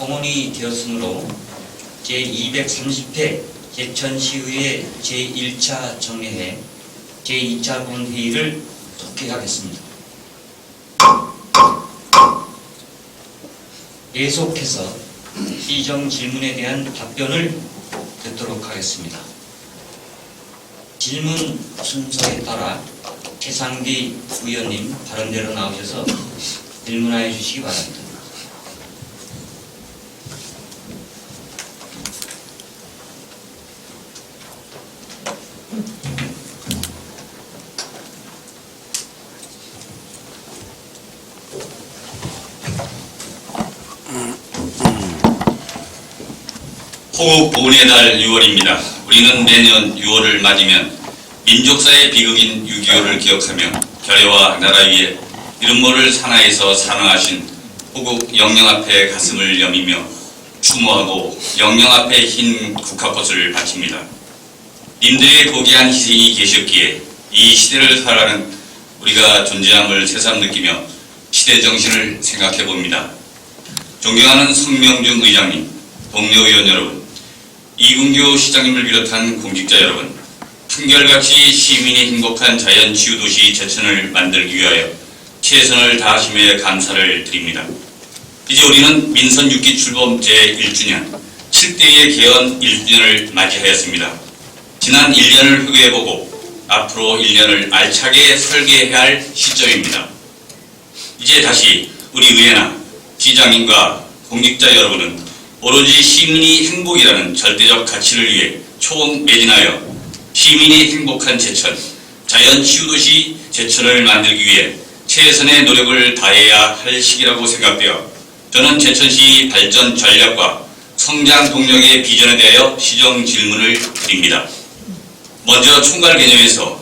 공원이 되었으므로 제230회 제천시의회 제1차 정례회 제2차 본회의를 속기하겠습니다. 계속해서 시정 질문에 대한 답변을 듣도록 하겠습니다. 질문 순서에 따라 최상기 의원님 발언대로 나오셔서 질문하여 주시기 바랍니다. 호국 보훈의 달 6월입니다. 우리는 매년 6월을 맞으면 민족사의 비극인 6.25를 기억하며 결의와 나라 위에 이름 모를 산하에서 산화하신 호국 영령 앞에 가슴을 여미며 추모하고 영령 앞에 흰 국화꽃을 바칩니다. 님들의 고귀한 희생이 계셨기에 이 시대를 살아가는 우리가 존재함을 새삼 느끼며 시대 정신을 생각해 봅니다. 존경하는 성명준 의장님, 동료 의원 여러분, 이군교 시장님을 비롯한 공직자 여러분, 한결같이 시민이 행복한 자연치유도시 제천을 만들기 위하여 최선을 다하심에 감사를 드립니다. 이제 우리는 민선 6기 출범 제1주년, 7대의 개헌 1주년을 맞이하였습니다. 지난 1년을 회고해보고 앞으로 1년을 알차게 설계해야 할 시점입니다. 이제 다시 우리 의회나 시장님과 공직자 여러분은 오로지 시민이 행복이라는 절대적 가치를 위해 총매진하여 시민이 행복한 제천, 자연치유도시 제천을 만들기 위해 최선의 노력을 다해야 할 시기라고 생각되어 저는 제천시 발전 전략과 성장 동력의 비전에 대하여 시정 질문을 드립니다. 먼저 총괄 개념에서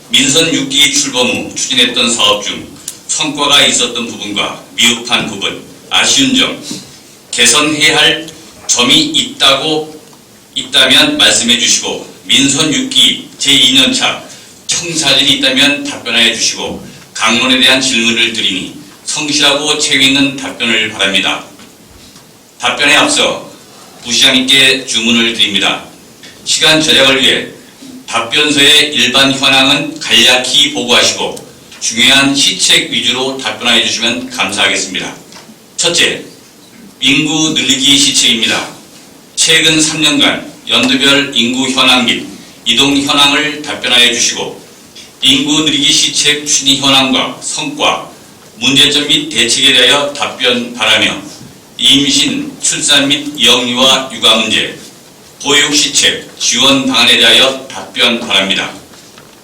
민선 6기 출범 후 추진했던 사업 중 성과가 있었던 부분과 미흡한 부분, 아쉬운 점, 개선해야 할 점이 있다면 말씀해 주시고 민선 6기 제2년차 청사진이 있다면 답변하여 주시고 강론에 대한 질문을 드리니 성실하고 책임있는 답변을 바랍니다. 답변에 앞서 부시장님께 주문을 드립니다. 시간 절약을 위해 답변서의 일반 현황은 간략히 보고하시고 중요한 시책 위주로 답변하여 주시면 감사하겠습니다. 첫째, 인구 늘리기 시책입니다. 최근 3년간 연도별 인구 현황 및 이동 현황을 답변하여 주시고 인구 늘리기 시책 추진 현황과 성과, 문제점 및 대책에 대하여 답변 바라며 임신, 출산 및 영유아 육아 문제, 보육 시책, 지원 방안에 대하여 답변 바랍니다.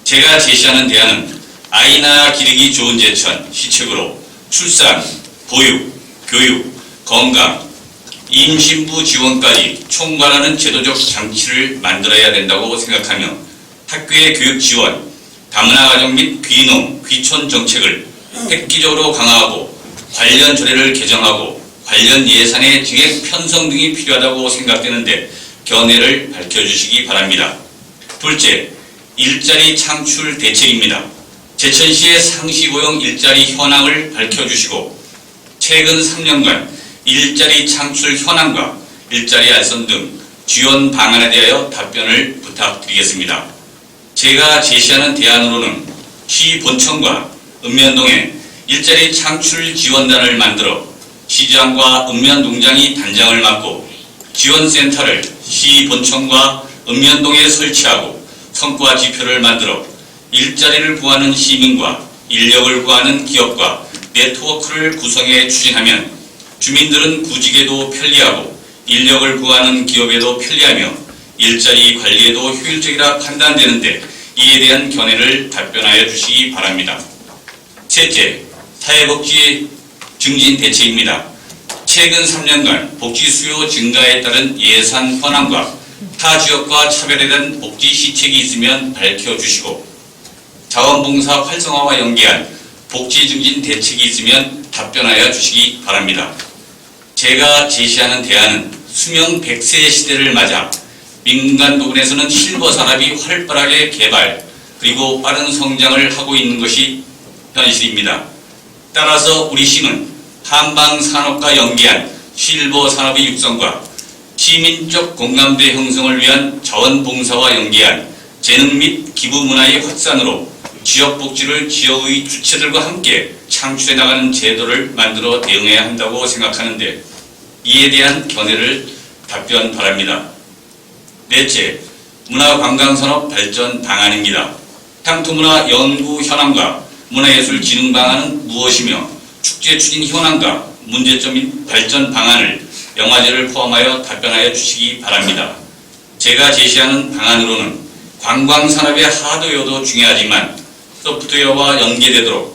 제가 제시하는 대안은 아이나 기르기 좋은 제천 시책으로 출산, 보육, 교육, 건강, 임신부 지원까지 총괄하는 제도적 장치를 만들어야 된다고 생각하며 학교의 교육 지원, 다문화 가정 및 귀농, 귀촌 정책을 획기적으로 강화하고 관련 조례를 개정하고 관련 예산의 증액 편성 등이 필요하다고 생각되는데 견해를 밝혀주시기 바랍니다. 둘째, 일자리 창출 대책입니다. 제천시의 상시고용 일자리 현황을 밝혀주시고 최근 3년간 일자리 창출 현황과 일자리 알선 등 지원 방안에 대하여 답변을 부탁드리겠습니다. 제가 제시하는 대안으로는 시 본청과 읍면동에 일자리 창출 지원단을 만들어 시장과 읍면농장이 단장을 맡고 지원센터를 시 본청과 읍면동에 설치하고 성과 지표를 만들어 일자리를 구하는 시민과 인력을 구하는 기업과 네트워크를 구성해 추진하면 주민들은 구직에도 편리하고 인력을 구하는 기업에도 편리하며 일자리 관리에도 효율적이라 판단되는데 이에 대한 견해를 답변하여 주시기 바랍니다. 셋째, 사회복지 증진 대책입니다. 최근 3년간 복지 수요 증가에 따른 예산 현황과 타 지역과 차별에 대한 복지 시책이 있으면 밝혀주시고 자원봉사 활성화와 연계한 복지 증진 대책이 있으면 답변하여 주시기 바랍니다. 제가 제시하는 대안은 수명 100세 시대를 맞아 민간 부분에서는 실버 산업이 활발하게 개발 그리고 빠른 성장을 하고 있는 것이 현실입니다. 따라서 우리 시는 한방 산업과 연계한 실버 산업의 육성과 시민적 공감대 형성을 위한 자원봉사와 연계한 재능 및 기부 문화의 확산으로 지역복지를 지역의 주체들과 함께 창출해 나가는 제도를 만들어 대응해야 한다고 생각하는데 이에 대한 견해를 답변 바랍니다. 넷째, 문화관광산업 발전 방안입니다. 향토문화 연구 현황과 문화예술 진흥 방안은 무엇이며 축제 추진 현황과 문제점인 발전 방안을 영화제를 포함하여 답변하여 주시기 바랍니다. 제가 제시하는 방안으로는 관광산업의 하드웨어도 중요하지만 소프트웨어와 연계되도록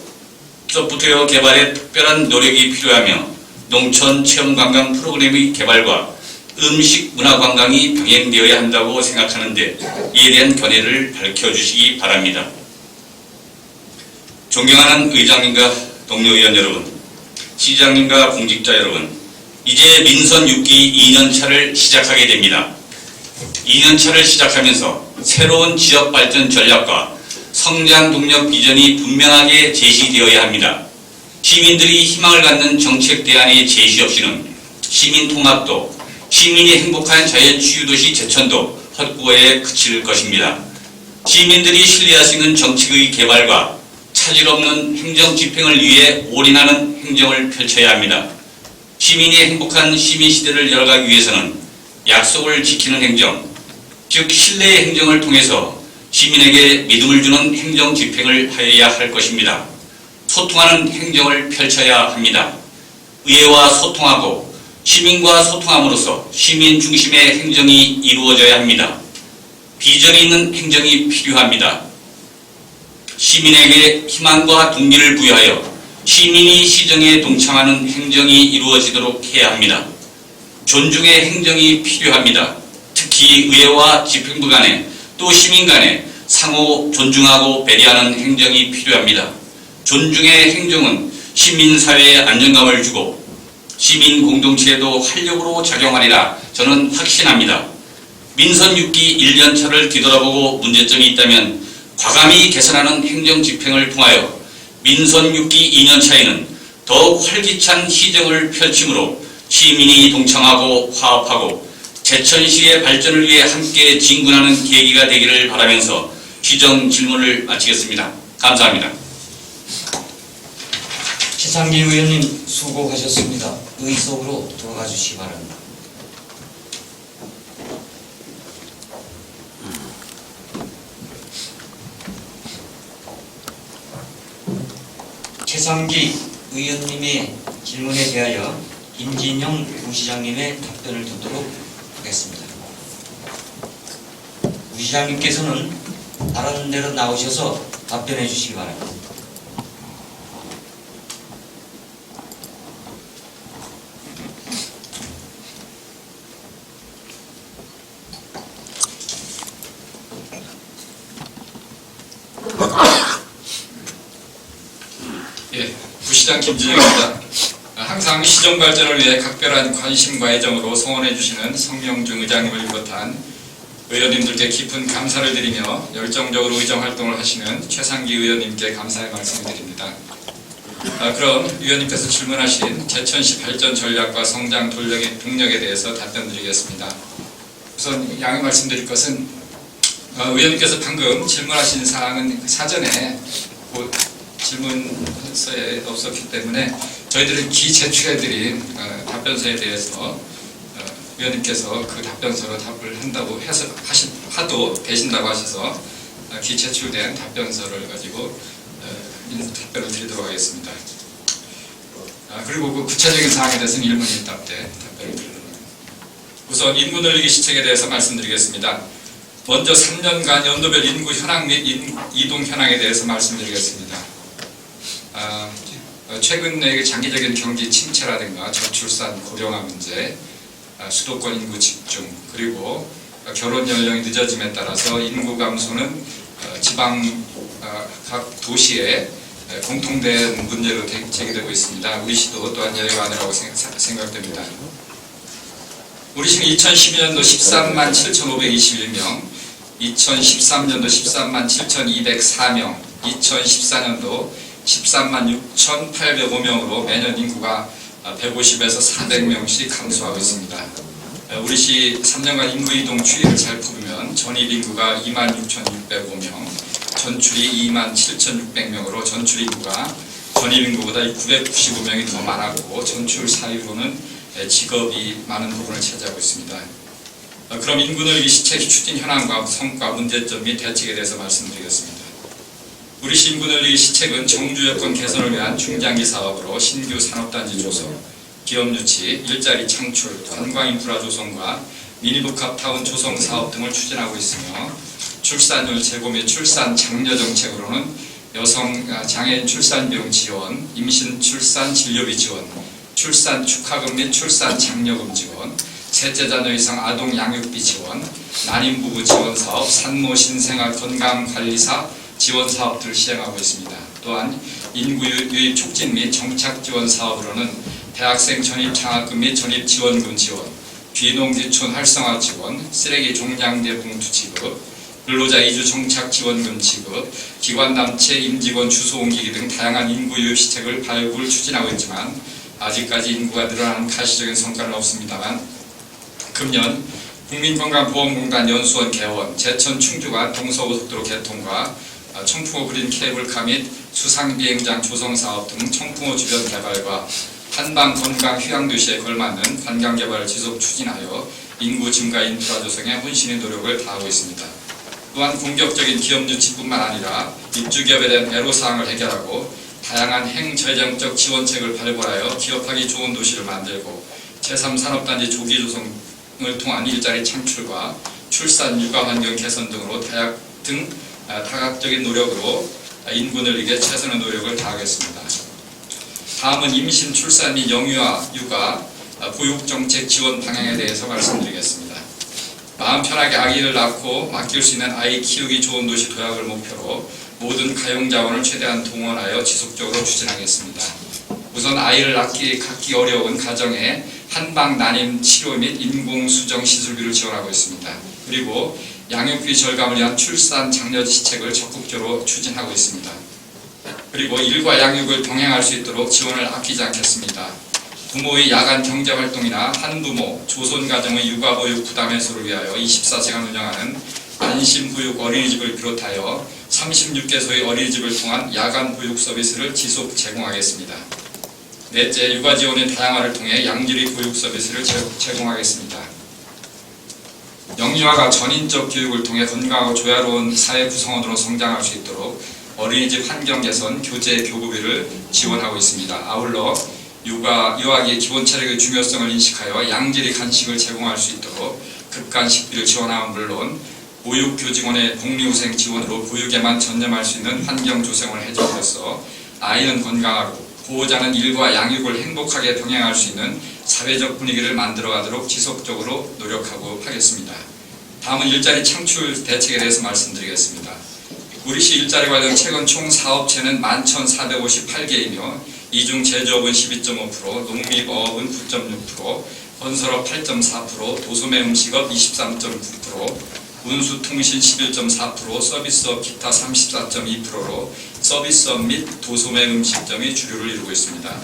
소프트웨어 개발에 특별한 노력이 필요하며 농촌 체험관광 프로그램의 개발과 음식 문화관광이 병행되어야 한다고 생각하는데 이에 대한 견해를 밝혀주시기 바랍니다. 존경하는 의장님과 동료 의원 여러분, 시장님과 공직자 여러분, 이제 민선 6기 2년차를 시작하게 됩니다. 2년차를 시작하면서 새로운 지역 발전 전략과 성장 동력 비전이 분명하게 제시되어야 합니다. 시민들이 희망을 갖는 정책 대안의 제시 없이는 시민 통합도, 시민이 행복한 자연치유도시 제천도 헛구호에 그칠 것입니다. 시민들이 신뢰할 수 있는 정책의 개발과 차질 없는 행정 집행을 위해 올인하는 행정을 펼쳐야 합니다. 시민이 행복한 시민시대를 열어가기 위해서는 약속을 지키는 행정, 즉 신뢰의 행정을 통해서 시민에게 믿음을 주는 행정 집행을 하여야 할 것입니다. 소통하는 행정을 펼쳐야 합니다. 의회와 소통하고 시민과 소통함으로써 시민 중심의 행정이 이루어져야 합니다. 비전이 있는 행정이 필요합니다. 시민에게 희망과 동기를 부여하여 시민이 시정에 동참하는 행정이 이루어지도록 해야 합니다. 존중의 행정이 필요합니다. 특히 의회와 집행부 간에 또 시민 간에 상호 존중하고 배려하는 행정이 필요합니다. 존중의 행정은 시민사회에 안정감을 주고 시민 공동체에도 활력으로 작용하리라 저는 확신합니다. 민선 6기 1년차를 뒤돌아보고 문제점이 있다면 과감히 개선하는 행정 집행을 통하여 민선 6기 2년차에는 더욱 활기찬 시정을 펼치므로 시민이 동참하고 화합하고 제천시의 발전을 위해 함께 진군하는 계기가 되기를 바라면서 시정 질문을 마치겠습니다. 감사합니다. 최상기 의원님 수고하셨습니다. 의석으로 들어가 주시기 바랍니다. 최상기 의원님의 질문에 대하여 임진영 부시장님의 답변을 듣도록 하겠습니다. 부시장님께서는 다른 데로 나오셔서 답변해 주시기 바랍니다. 예, 부시장 김진영입니다. 항상 시정 발전을 위해 각별한 관심과 애정으로 성원해 주시는 성명중 의장님을 비롯한 의원님들께 깊은 감사를 드리며 열정적으로 의정 활동을 하시는 최상기 의원님께 감사의 말씀을 드립니다. 그럼 의원님께서 질문하신 제천시 발전 전략과 성장 동력에 대해서 답변드리겠습니다. 우선 양해 말씀드릴 것은 의원님께서 방금 질문하신 사항은 사전에 질문서에 없었기 때문에 저희들은 기제출해드린 답변서에 대해서 위원님께서 그 답변서로 답을 한다고 해서 하도 되신다고 하셔서 기제출된 답변서를 가지고 답변을 드리도록 하겠습니다. 그리고 그 구체적인 사항에 대해서는 1문 1답 때 답변을 드리도록 하겠습니다. 우선 인구 늘리기 시책에 대해서 말씀드리겠습니다. 먼저 3년간 연도별 인구 현황 및 이동 현황에 대해서 말씀드리겠습니다. 최근의 장기적인 경기 침체라든가 저출산 고령화 문제, 수도권 인구 집중, 그리고 결혼 연령이 늦어짐에 따라서 인구 감소는 지방 각 도시에 공통된 문제로 제기되고 있습니다. 우리 시도 또한 여의가 아니라고 생각됩니다. 우리 시는 2012년도 13만 7,521명, 2013년도 13만 7,204명, 2014년도 13만 6,805명으로 매년 인구가 150에서 400명씩 감소하고 있습니다. 우리 시 3년간 인구 이동 추이를 잘 풀면 전입 인구가 26,605명, 전출이 27,600명으로 전출 인구가 전입 인구보다 995명이 더 많았고 전출 사유로는 직업이 많은 부분을 차지하고 있습니다. 그럼 인구 늘기 시책 추진 현황과 성과, 문제점 및 대책에 대해서 말씀드리겠습니다. 우리 시 인구 늘리기 시책은 정주 여건 개선을 위한 중장기 사업으로 신규 산업단지 조성, 기업 유치, 일자리 창출, 관광 인프라 조성과 미니복합타운 조성 사업 등을 추진하고 있으며 출산율 제고 및 출산 장려 정책으로는 여성 장애인 출산 비용 지원, 임신 출산 진료비 지원, 출산 축하금 및 출산 장려금 지원, 셋째 자녀 이상 아동 양육비 지원, 난임 부부 지원 사업, 산모 신생아 건강관리사 지원 사업들을 시행하고 있습니다. 또한 인구 유입 촉진 및 정착 지원 사업으로는 대학생 전입 장학금 및 전입 지원금 지원, 귀농 귀촌 활성화 지원, 쓰레기 종량제 봉투 지급, 근로자 이주 정착 지원금 지급, 기관 단체 임직원 주소 옮기기 등 다양한 인구 유입 시책을 발굴 추진하고 있지만 아직까지 인구가 늘어나는 가시적인 성과는 없습니다만 금년 국민건강보험공단 연수원 개원, 제천 충주간 동서고속도로 개통과 청풍호 그린 케이블카 및 수상비행장 조성 사업 등 청풍호 주변 개발과 한방 건강 휴양도시에 걸맞는 관광개발을 지속 추진하여 인구 증가 인프라 조성에 혼신의 노력을 다하고 있습니다. 또한 공격적인 기업 유치뿐만 아니라 입주기업에 대한 애로사항을 해결하고 다양한 행재정적 지원책을 발굴하여 기업하기 좋은 도시를 만들고 제3산업단지 조기 조성을 통한 일자리 창출과 출산 육아 환경 개선 등으로 다각적인 노력으로 인구 늘리기에 최선의 노력을 다하겠습니다. 다음은 임신, 출산 및 영유아, 육아, 보육정책 지원 방향에 대해서 말씀드리겠습니다. 마음 편하게 아기를 낳고 맡길 수 있는 아이 키우기 좋은 도시 도약을 목표로 모든 가용자원을 최대한 동원하여 지속적으로 추진하겠습니다. 우선 아이를 갖기 어려운 가정에 한방 난임 치료 및 인공수정 시술비를 지원하고 있습니다. 그리고 양육비 절감을 위한 출산 장려 지책을 적극적으로 추진하고 있습니다. 그리고 일과 양육을 병행할 수 있도록 지원을 아끼지 않겠습니다. 부모의 야간 경제활동이나 한부모, 조손가정의 육아보육 부담 해소를 위하여 24시간 운영하는 안심보육 어린이집을 비롯하여 36개소의 어린이집을 통한 야간 보육 서비스를 지속 제공하겠습니다. 넷째, 육아 지원의 다양화를 통해 양질의 보육 서비스를 제공하겠습니다. 영유아가 전인적 교육을 통해 건강하고 조화로운 사회 구성원으로 성장할 수 있도록 어린이집 환경 개선, 교재, 교구비를 지원하고 있습니다. 아울러 유아기의 기본 체력의 중요성을 인식하여 양질의 간식을 제공할 수 있도록 급간식비를 지원함은 물론 보육교직원의 복리후생 지원으로 보육에만 전념할 수 있는 환경 조성을 해줌으로써 아이는 건강하고 보호자는 일과 양육을 행복하게 병행할 수 있는 사회적 분위기를 만들어가도록 지속적으로 노력하고 하겠습니다. 다음은 일자리 창출 대책에 대해서 말씀드리겠습니다. 우리 시 일자리 관련 최근 총 사업체는 11,458개이며 이 중 제조업은 12.5%, 농립어업은 9.6%, 건설업 8.4%, 도소매 음식업 23.9%, 운수통신 11.4%, 서비스업 기타 34.2%로 서비스업 및 도소매 음식점이 주류를 이루고 있습니다.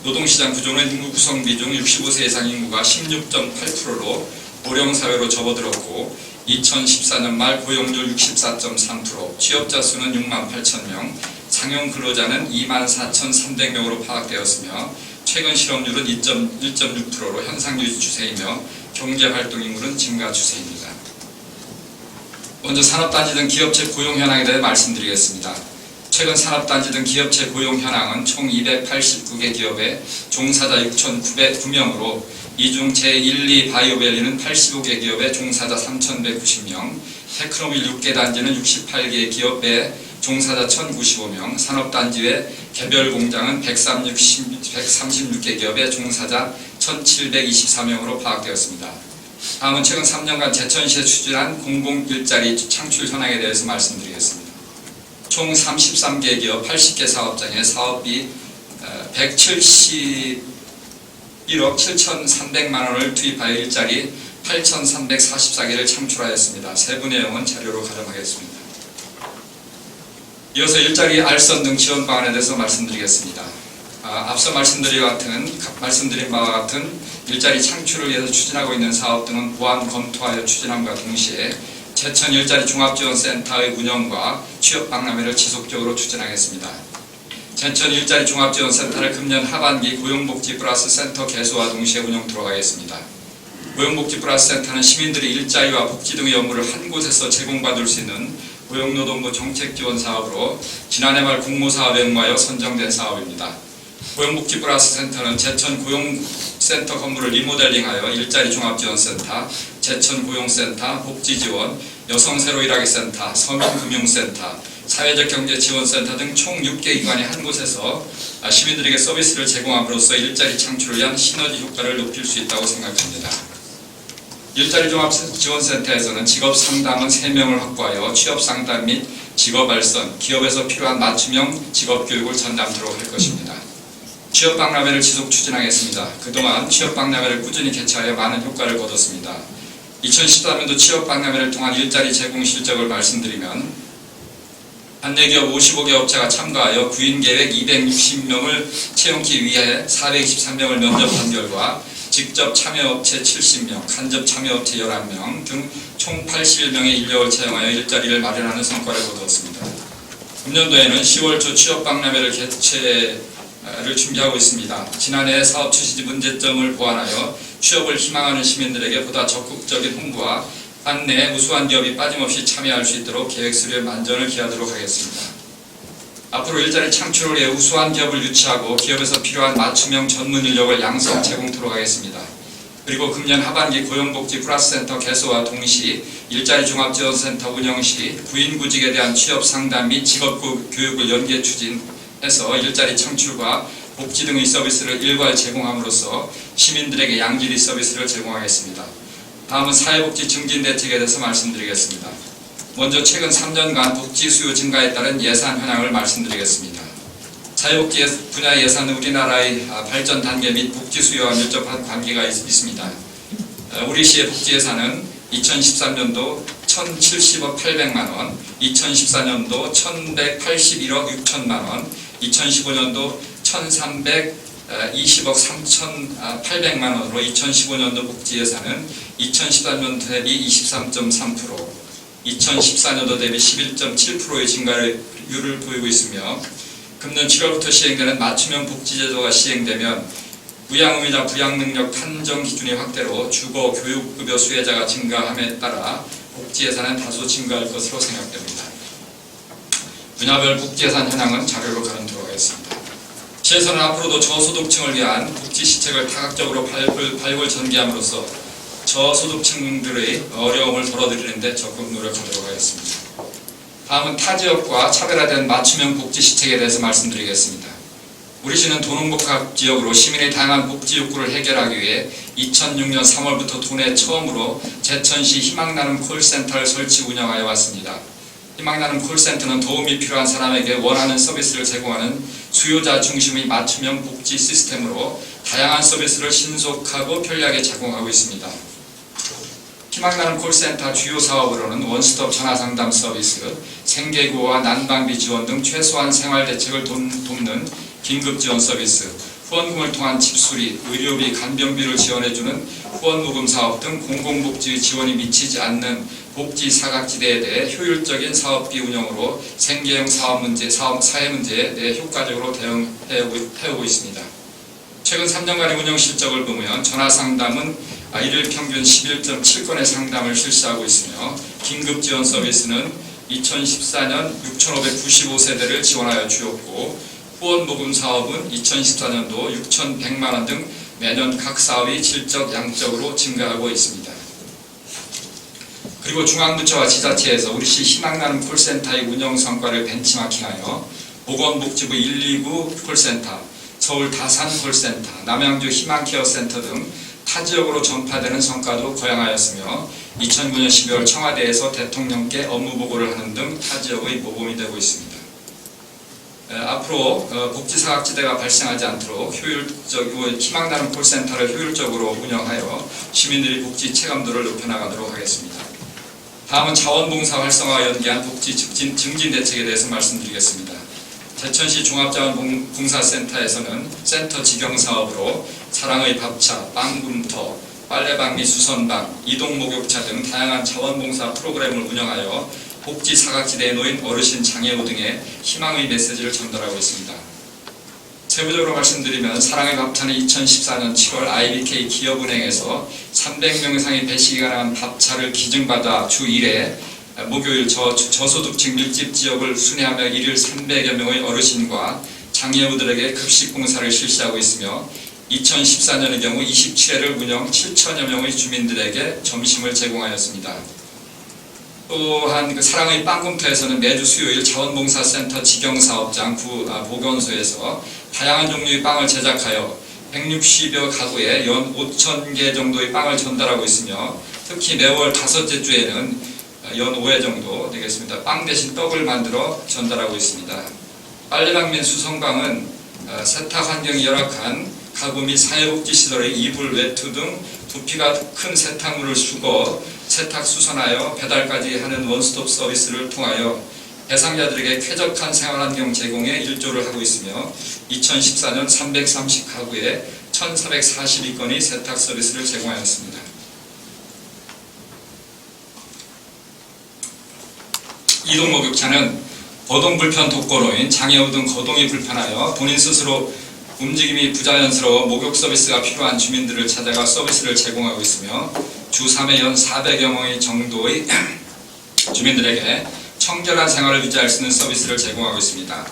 노동시장 구조는 인구 구성비 중 65세 이상 인구가 16.8%로 고령사회로 접어들었고 2014년 말 고용률 64.3%, 취업자 수는 6만 8천 명, 상용 근로자는 2만 4,300명으로 파악되었으며 최근 실업률은 1.6%로 현상 유지 추세이며 경제활동 인구는 증가 추세입니다. 먼저 산업단지 등 기업체 고용 현황에 대해 말씀드리겠습니다. 최근 산업단지 등 기업체 고용 현황은 총 289개 기업에 종사자 6,909명으로 이 중 제1, 2 바이오밸리는 85개 기업에 종사자 3,190명, 테크노빌 6개 단지는 68개 기업에 종사자 1,095명, 산업단지 외 개별 공장은 136개 기업에 종사자 1,724명으로 파악되었습니다. 다음은 최근 3년간 제천시에 추진한 공공일자리 창출 현황에 대해서 말씀드리겠습니다. 총 33개 기업 80개 사업장에 사업비 171억 7,300만 원을 투입하여 일자리 8,344개를 창출하였습니다. 세부 내용은 자료로 가름하겠습니다. 이어서 일자리 알선 등 지원 방안에 대해서 말씀드리겠습니다. 앞서 말씀드린 바와 같은 일자리 창출을 위해서 추진하고 있는 사업 등은 보완 검토하여 추진함과 동시에 제천 일자리 종합지원센터의 운영과 취업 박람회를 지속적으로 추진하겠습니다. 제천 일자리 종합지원센터를 금년 하반기 고용복지 플러스 센터 개소와 동시에 운영토록 하겠습니다. 고용복지 플러스 센터는 시민들이 일자리와 복지 등의 업무를 한 곳에서 제공받을 수 있는 고용노동부 정책지원 사업으로 지난해 말 공모사업에 응하여 선정된 사업입니다. 고용복지 플러스 센터는 제천 고용센터 건물을 리모델링하여 일자리 종합지원센터, 제천 고용센터, 복지지원, 여성 새로 일하기 센터, 서민금융센터, 사회적 경제 지원센터 등 총 6개 기관이 한 곳에서 시민들에게 서비스를 제공함으로써 일자리 창출을 위한 시너지 효과를 높일 수 있다고 생각합니다. 일자리 종합지원센터에서는 직업 상담원 3명을 확보하여 취업 상담 및 직업 발선, 기업에서 필요한 맞춤형 직업 교육을 전담토록 할 것입니다. 취업 박람회를 지속 추진하겠습니다. 그동안 취업 박람회를 꾸준히 개최하여 많은 효과를 거뒀습니다. 2014년도 취업 박람회를 통한 일자리 제공 실적을 말씀드리면 안내기업 55개 업체가 참가하여 구인 계획 260명을 채용기 위해 423명을 면접한 결과 직접 참여업체 70명, 간접 참여업체 11명 등 총 81명의 인력을 채용하여 일자리를 마련하는 성과를 거두었습니다. 금년도에는 10월 초 취업 박람회를 개최를 준비하고 있습니다. 지난해 사업 취지 문제점을 보완하여 취업을 희망하는 시민들에게 보다 적극적인 홍보와 안내, 우수한 기업이 빠짐없이 참여할 수 있도록 계획 수립 만전을 기하도록 하겠습니다. 앞으로 일자리 창출을 위해 우수한 기업을 유치하고 기업에서 필요한 맞춤형 전문 인력을 양성 제공토록 하겠습니다. 그리고 금년 하반기 고용복지 플러스센터 개소와 동시 일자리 종합지원센터 운영 시 구인구직에 대한 취업 상담 및 직업 교육을 연계 추진해서 일자리 창출과 복지 등의 서비스를 일괄 제공함으로써 시민들에게 양질의 서비스를 제공하겠습니다. 다음은 사회복지 증진 대책에 대해서 말씀드리겠습니다. 먼저 최근 3년간 복지 수요 증가에 따른 예산 현황을 말씀드리겠습니다. 사회복지 분야 예산은 우리나라의 발전 단계 및 복지 수요와 밀접한 관계가 있습니다. 우리 시의 복지 예산은 2013년도 1,070억 800만 원, 2014년도 1,181억 6천만 원, 2015년도 1,320억 3,800만 원으로 2015년도 복지 예산은 2013년도 대비 23.3%, 2014년도 대비 11.7%의 증가율을 보이고 있으며 금년 7월부터 시행되는 맞춤형 복지제도가 시행되면 부양의무자 부양능력 판정 기준의 확대로 주거 교육급여 수혜자가 증가함에 따라 복지 예산은 다소 증가할 것으로 생각됩니다. 분야별 복지 예산 현황은 자료로 가름토록 하겠습니다. 시에서는 앞으로도 저소득층을 위한 복지 시책을 다각적으로 발굴 전개함으로써 저소득층들의 어려움을 덜어드리는 데 적극 노력하도록 하겠습니다. 다음은 타지역과 차별화된 맞춤형 복지 시책에 대해서 말씀드리겠습니다. 우리 시는 도농복합 지역으로 시민의 다양한 복지 욕구를 해결하기 위해 2006년 3월부터 도내 처음으로 제천시 희망나눔 콜센터를 설치 운영하여 왔습니다. 희망나눔 콜센터는 도움이 필요한 사람에게 원하는 서비스를 제공하는 수요자 중심의 맞춤형 복지 시스템으로 다양한 서비스를 신속하고 편리하게 제공하고 있습니다. 희망나눔 콜센터 주요 사업으로는 원스톱 전화상담 서비스, 생계구호와 난방비 지원 등 최소한 생활대책을 돕는 긴급지원 서비스, 후원금을 통한 집수리, 의료비, 간병비를 지원해주는 후원모금 사업 등 공공복지 지원이 미치지 않는 복지 사각지대에 대해 효율적인 사업비 운영으로 생계형 사회 문제에 대해 효과적으로 대응해오고 있습니다. 최근 3년간의 운영 실적을 보면 전화상담은 일일 평균 11.7건의 상담을 실시하고 있으며 긴급지원 서비스는 2014년 6,595세대를 지원하여 주었고 후원모금 사업은 2014년도 6,100만 원 등 매년 각 사업이 질적 양적으로 증가하고 있습니다. 그리고 중앙부처와 지자체에서 우리시 희망나눔 콜센터의 운영 성과를 벤치마킹하여 보건복지부 129 콜센터, 서울 다산 콜센터, 남양주 희망케어센터 등 타지역으로 전파되는 성과도 거양하였으며 2009년 12월 청와대에서 대통령께 업무보고를 하는 등 타지역의 모범이 되고 있습니다. 앞으로 복지사각지대가 발생하지 않도록 희망나눔 콜센터를 효율적으로 운영하여 시민들의 복지 체감도를 높여나가도록 하겠습니다. 다음은 자원봉사 활성화와 연계한 복지 증진 대책에 대해서 말씀드리겠습니다. 제천시 종합자원봉사센터에서는 센터 직영사업으로 사랑의 밥차, 빵금터, 빨래방 및 수선방, 이동목욕차 등 다양한 자원봉사 프로그램을 운영하여 복지 사각지대에 놓인 어르신, 장애우 등의 희망의 메시지를 전달하고 있습니다. 세부적으로 말씀드리면 사랑의 밥차는 2014년 7월 IBK 기업은행에서 300명 이상의 배식이 가능한 밥차를 기증받아 주 1회 목요일 저소득층 밀집 지역을 순회하며 일일 300여 명의 어르신과 장애우들에게 급식 봉사를 실시하고 있으며 2014년의 경우 27회를 운영 7천여 명의 주민들에게 점심을 제공하였습니다. 또한 그 사랑의 빵금터에서는 매주 수요일 자원봉사센터 직영사업장 보건소에서 다양한 종류의 빵을 제작하여 160여 가구에 연 5,000개 정도의 빵을 전달하고 있으며 특히 매월 5째 주에는 연 5회 정도 되겠습니다. 빵 대신 떡을 만들어 전달하고 있습니다. 빨래방 및 수선방은 세탁 환경이 열악한 가구 및 사회복지시설의 이불, 외투 등 부피가 큰 세탁물을 수거, 세탁, 수선하여 배달까지 하는 원스톱 서비스를 통하여 대상자들에게 쾌적한 생활환경 제공에 일조를 하고 있으며 2014년 330가구에 1,442건의 세탁 서비스를 제공하였습니다. 이동목욕차는 거동불편 독거노인, 장애우 등 거동이 불편하여 본인 스스로 움직임이 부자연스러워 목욕 서비스가 필요한 주민들을 찾아가 서비스를 제공하고 있으며 주 3회 연 400여 명의 정도의 주민들에게 청결한 생활을 유지할 수 있는 서비스를 제공하고 있습니다.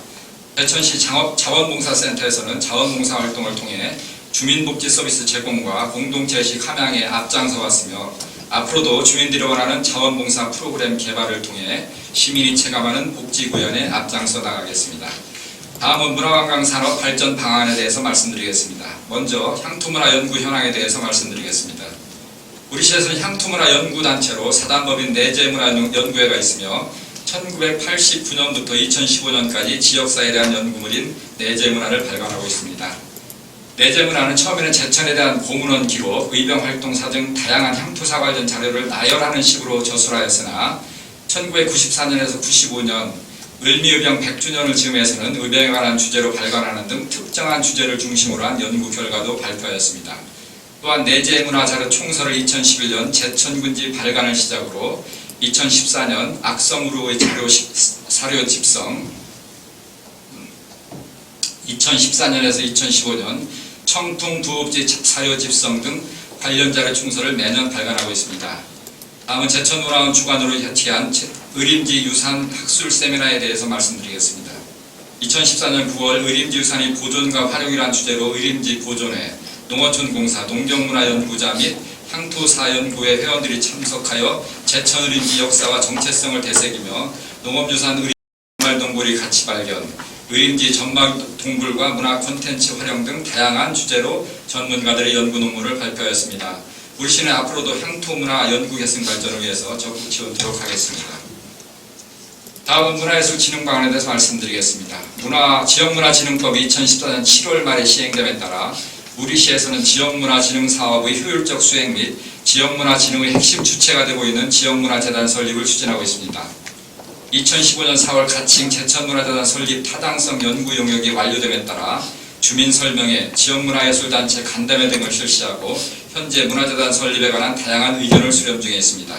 대천시 자원봉사센터에서는 자원봉사 활동을 통해 주민복지 서비스 제공과 공동체의식 함양에 앞장서 왔으며 앞으로도 주민들이 원하는 자원봉사 프로그램 개발을 통해 시민이 체감하는 복지 구현에 앞장서 나가겠습니다. 다음은 문화관광산업 발전 방안에 대해서 말씀드리겠습니다. 먼저 향토문화 연구 현황에 대해서 말씀드리겠습니다. 우리 시에서는 향토문화 연구단체로 사단법인 내재문화연구회가 있으며 1989년부터 2015년까지 지역사에 대한 연구물인 내재문화를 발간하고 있습니다. 내재문화는 처음에는 제천에 대한 고문원 기록, 의병활동사 등 다양한 향토사 관련 자료를 나열하는 식으로 저술하였으나 1994년에서 95년 을미의병 100주년을 즈음해서는 의병에 관한 주제로 발간하는 등 특정한 주제를 중심으로 한 연구 결과도 발표하였습니다. 또한 내재문화 자료 총서를 2011년 제천군지 발간을 시작으로 2014년 악성으로의 사료 집성, 2014년에서 2015년 청풍부업지 사료 집성 등 관련 자료 총서를 매년 발간하고 있습니다. 다음은 제천문화원 주관으로 개최한 의림지 유산 학술 세미나에 대해서 말씀드리겠습니다. 2014년 9월 의림지 유산의 보존과 활용이란 주제로 의림지 보존회, 농어촌공사, 농경문화연구자 및 향토사연구회 회원들이 참석하여 제천 의림지 역사와 정체성을 되새기며 농업유산 의림지 전말동굴의 가치 발견, 의림지 전말동굴과 문화 콘텐츠 활용 등 다양한 주제로 전문가들의 연구 논문을 발표하였습니다. 우리 시는 앞으로도 향토문화 연구 개선 발전을 위해서 적극 지원하도록 하겠습니다. 다음은 문화예술진흥 방안에 대해서 말씀드리겠습니다. 지역문화진흥법이 2014년 7월 말에 시행됨에 따라 우리 시에서는 지역문화진흥 사업의 효율적 수행 및 지역문화진흥의 핵심 주체가 되고 있는 지역문화재단 설립을 추진하고 있습니다. 2015년 4월 가칭 제천문화재단 설립 타당성 연구 용역이 완료됨에 따라 주민 설명회, 지역문화예술단체 간담회 등을 실시하고 현재 문화재단 설립에 관한 다양한 의견을 수렴 중에 있습니다.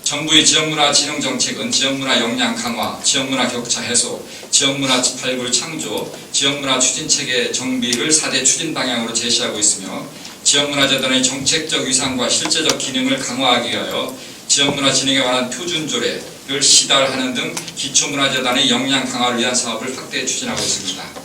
정부의 지역문화진흥 정책은 지역문화 역량 강화, 지역문화 격차 해소, 지역문화 발굴 창조, 지역문화 추진체계 정비를 4대 추진 방향으로 제시하고 있으며 지역문화재단의 정책적 위상과 실제적 기능을 강화하기 위하여 지역문화진흥에 관한 표준조례를 시달하는 등 기초문화재단의 역량 강화를 위한 사업을 확대 추진하고 있습니다.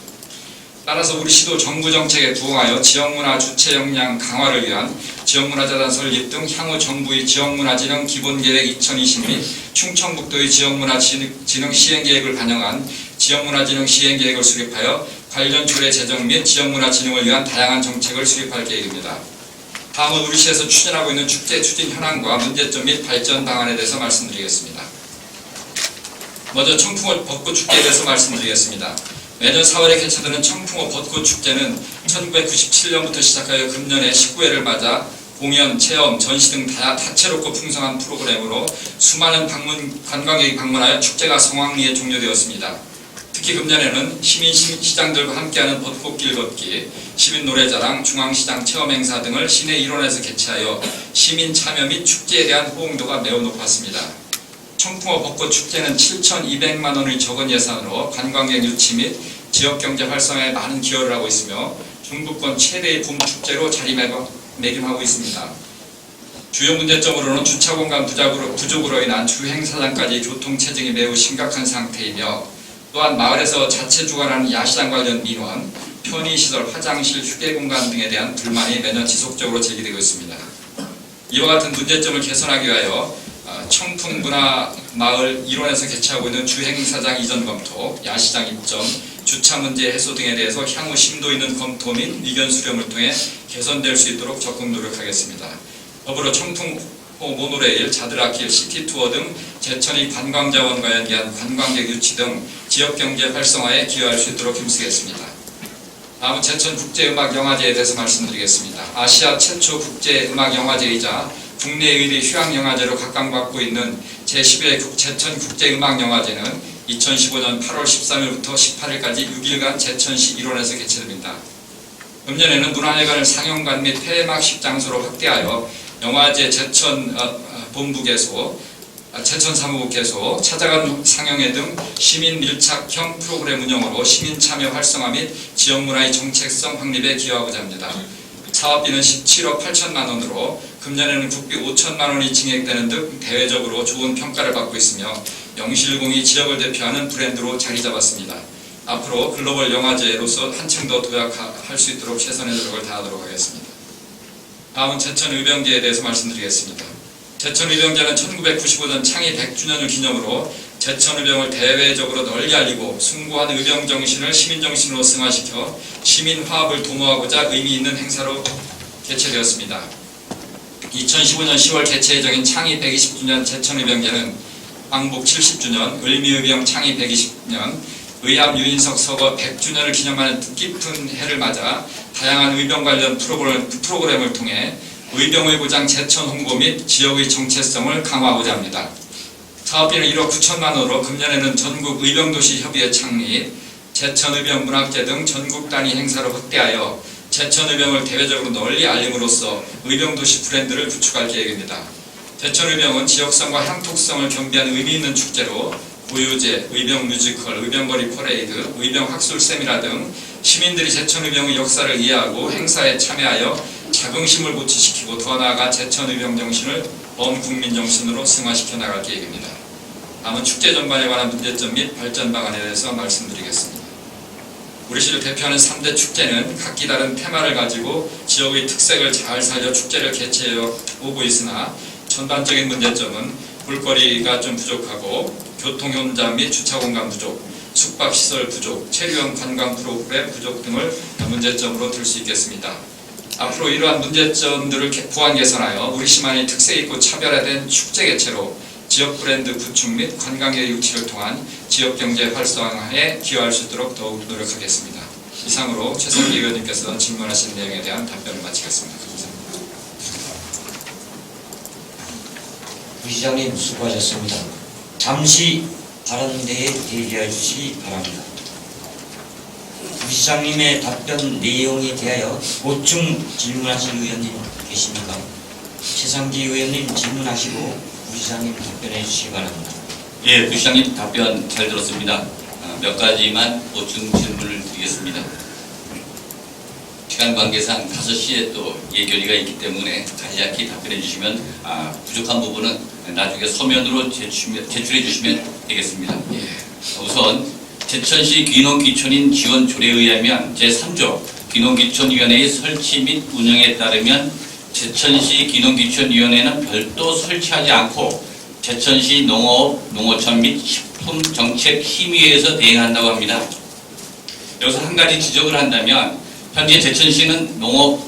따라서 우리 시도 정부 정책에 부응하여 지역문화 주체 역량 강화를 위한 지역문화재단 설립 등 향후 정부의 지역문화진흥 기본계획 2020 및 충청북도의 지역문화진흥 시행계획을 반영한 지역문화진흥 시행계획을 수립하여 관련 조례 제정 및 지역문화진흥을 위한 다양한 정책을 수립할 계획입니다. 다음은 우리 시에서 추진하고 있는 축제 추진 현황과 문제점 및 발전 방안에 대해서 말씀드리겠습니다. 먼저 청풍호 벚꽃축제에 대해서 말씀드리겠습니다. 매년 4월에 개최되는 청풍호 벚꽃축제는 1997년부터 시작하여 금년에 19회를 맞아 공연, 체험, 전시 등 다채롭고 풍성한 프로그램으로 수많은 관광객이 방문하여 축제가 성황리에 종료되었습니다. 특히 특히 금년에는 시민시장들과 함께하는 벚꽃길 걷기, 시민노래자랑, 중앙시장 체험행사 등을 시내 일원에서 개최하여 시민 참여 및 축제에 대한 호응도가 매우 높았습니다. 청풍호 벚꽃축제는 7,200만 원의 적은 예산으로 관광객 유치 및 지역경제 활성화에 많은 기여를 하고 있으며 중부권 최대의 봄축제로 자리매김하고 있습니다. 주요 문제점으로는 주차공간 부족으로 인한 주행사장까지 교통체증이 매우 심각한 상태이며 또한 마을에서 자체 주관하는 야시장 관련 민원, 편의시설, 화장실, 휴게공간 등에 대한 불만이 매년 지속적으로 제기되고 있습니다. 이와 같은 문제점을 개선하기 위하여 청풍문화마을 일원에서 개최하고 있는 주행사장 이전 검토, 야시장 입점, 주차 문제 해소 등에 대해서 향후 심도 있는 검토 및 의견 수렴을 통해 개선될 수 있도록 적극 노력하겠습니다. 더불어 청풍호 모노레일, 자드라길, 시티투어 등 제천의 관광자원과 연계한 관광객 유치 등 지역경제 활성화에 기여할 수 있도록 힘쓰겠습니다. 다음은 제천국제음악영화제에 대해서 말씀드리겠습니다. 아시아 최초 국제음악영화제이자 국내 의대 휴양영화제로 각광받고 있는 제11회 제천국제음악영화제는 2015년 8월 13일부터 18일까지 6일간 제천시 일원에서 개최됩니다. 금년에는 문화회관을 상영관 및 폐막식 장소로 확대하여 영화제 제천 본부개소, 제천 사무국개소, 찾아간 상영회 등 시민 밀착형 프로그램 운영으로 시민 참여 활성화 및 지역문화의 정책성 확립에 기여하고자 합니다. 사업비는 17억 8천만 원으로 금년에는 국비 5천만 원이 증액되는 등 대외적으로 좋은 평가를 받고 있으며 영실공이 지역을 대표하는 브랜드로 자리 잡았습니다. 앞으로 글로벌 영화제로서 한층 더 도약할 수 있도록 최선의 노력을 다하도록 하겠습니다. 다음은 제천의병제에 대해서 말씀드리겠습니다. 제천의병제는 1995년 창립 100주년을 기념으로 제천의병을 대외적으로 널리 알리고 숭고한 의병정신을 시민정신으로 승화시켜 시민화합을 도모하고자 의미 있는 행사로 개최되었습니다. 2015년 10월 개최 예정인 창립 120주년 제천의병제는 광복 70주년, 을미의병 창립 120년, 의암 유인석 서거 100주년을 기념하는 뜻깊은 해를 맞아 다양한 의병 관련 프로그램을 통해 의병의구장 제천 홍보 및 지역의 정체성을 강화하고자 합니다. 사업비는 1억 9천만 원으로 금년에는 전국 의병도시 협의회 창립, 제천의병 문학제 등 전국 단위 행사를 확대하여 제천의병을 대외적으로 널리 알림으로써 의병도시 브랜드를 구축할 계획입니다. 제천의병은 지역성과 향토성을 겸비한 의미 있는 축제로 고유제, 의병 뮤지컬, 의병거리 퍼레이드, 의병 학술 세미나 등 시민들이 제천의병의 역사를 이해하고 행사에 참여하여 자긍심을 고취시키고 더 나아가 제천의병 정신을 범국민 정신으로 승화시켜 나갈 계획입니다. 다음은 축제 전반에 관한 문제점 및 발전 방안에 대해서 말씀드리겠습니다. 우리 시를 대표하는 3대 축제는 각기 다른 테마를 가지고 지역의 특색을 잘 살려 축제를 개최해 오고 있으나 전반적인 문제점은 볼거리가 좀 부족하고 교통현장 및 주차공간 부족, 숙박시설 부족, 체류형 관광 프로그램 부족 등을 문제점으로 들 수 있겠습니다. 앞으로 이러한 문제점들을 보완 개선하여 우리 시만의 특색 있고 차별화된 축제 개최로 지역 브랜드 구축 및 관광의 유치를 통한 지역경제 활성화에 기여할 수 있도록 더욱 노력하겠습니다. 이상으로 최성기 의원님께서 질문하신 내용에 대한 답변을 마치겠습니다. 감사합니다. 부시장님 수고하셨습니다. 잠시 발언대에 대기해 주시기 바랍니다. 부시장님의 답변 내용에 대하여 보충 질문하실 의원님 계십니까? 최상기 의원님 질문하시고 부시장님 답변해 주시기 바랍니다. 예, 부시장님 답변 잘 들었습니다. 몇 가지만 보충 질문을 드리겠습니다. 시간 관계상 5시에 또 예결위가 있기 때문에 간략히 답변해 주시면 부족한 부분은 나중에 서면으로 제출해 주시면 되겠습니다. 우선 제천시 귀농귀촌인 지원 조례에 의하면 제3조 귀농귀촌위원회의 설치 및 운영에 따르면 제천시 귀농귀촌위원회는 별도 설치하지 않고 제천시 농업, 농어촌 및 식품정책심의회에서 대행한다고 합니다. 여기서 한 가지 지적을 한다면 현재 제천시는 농업,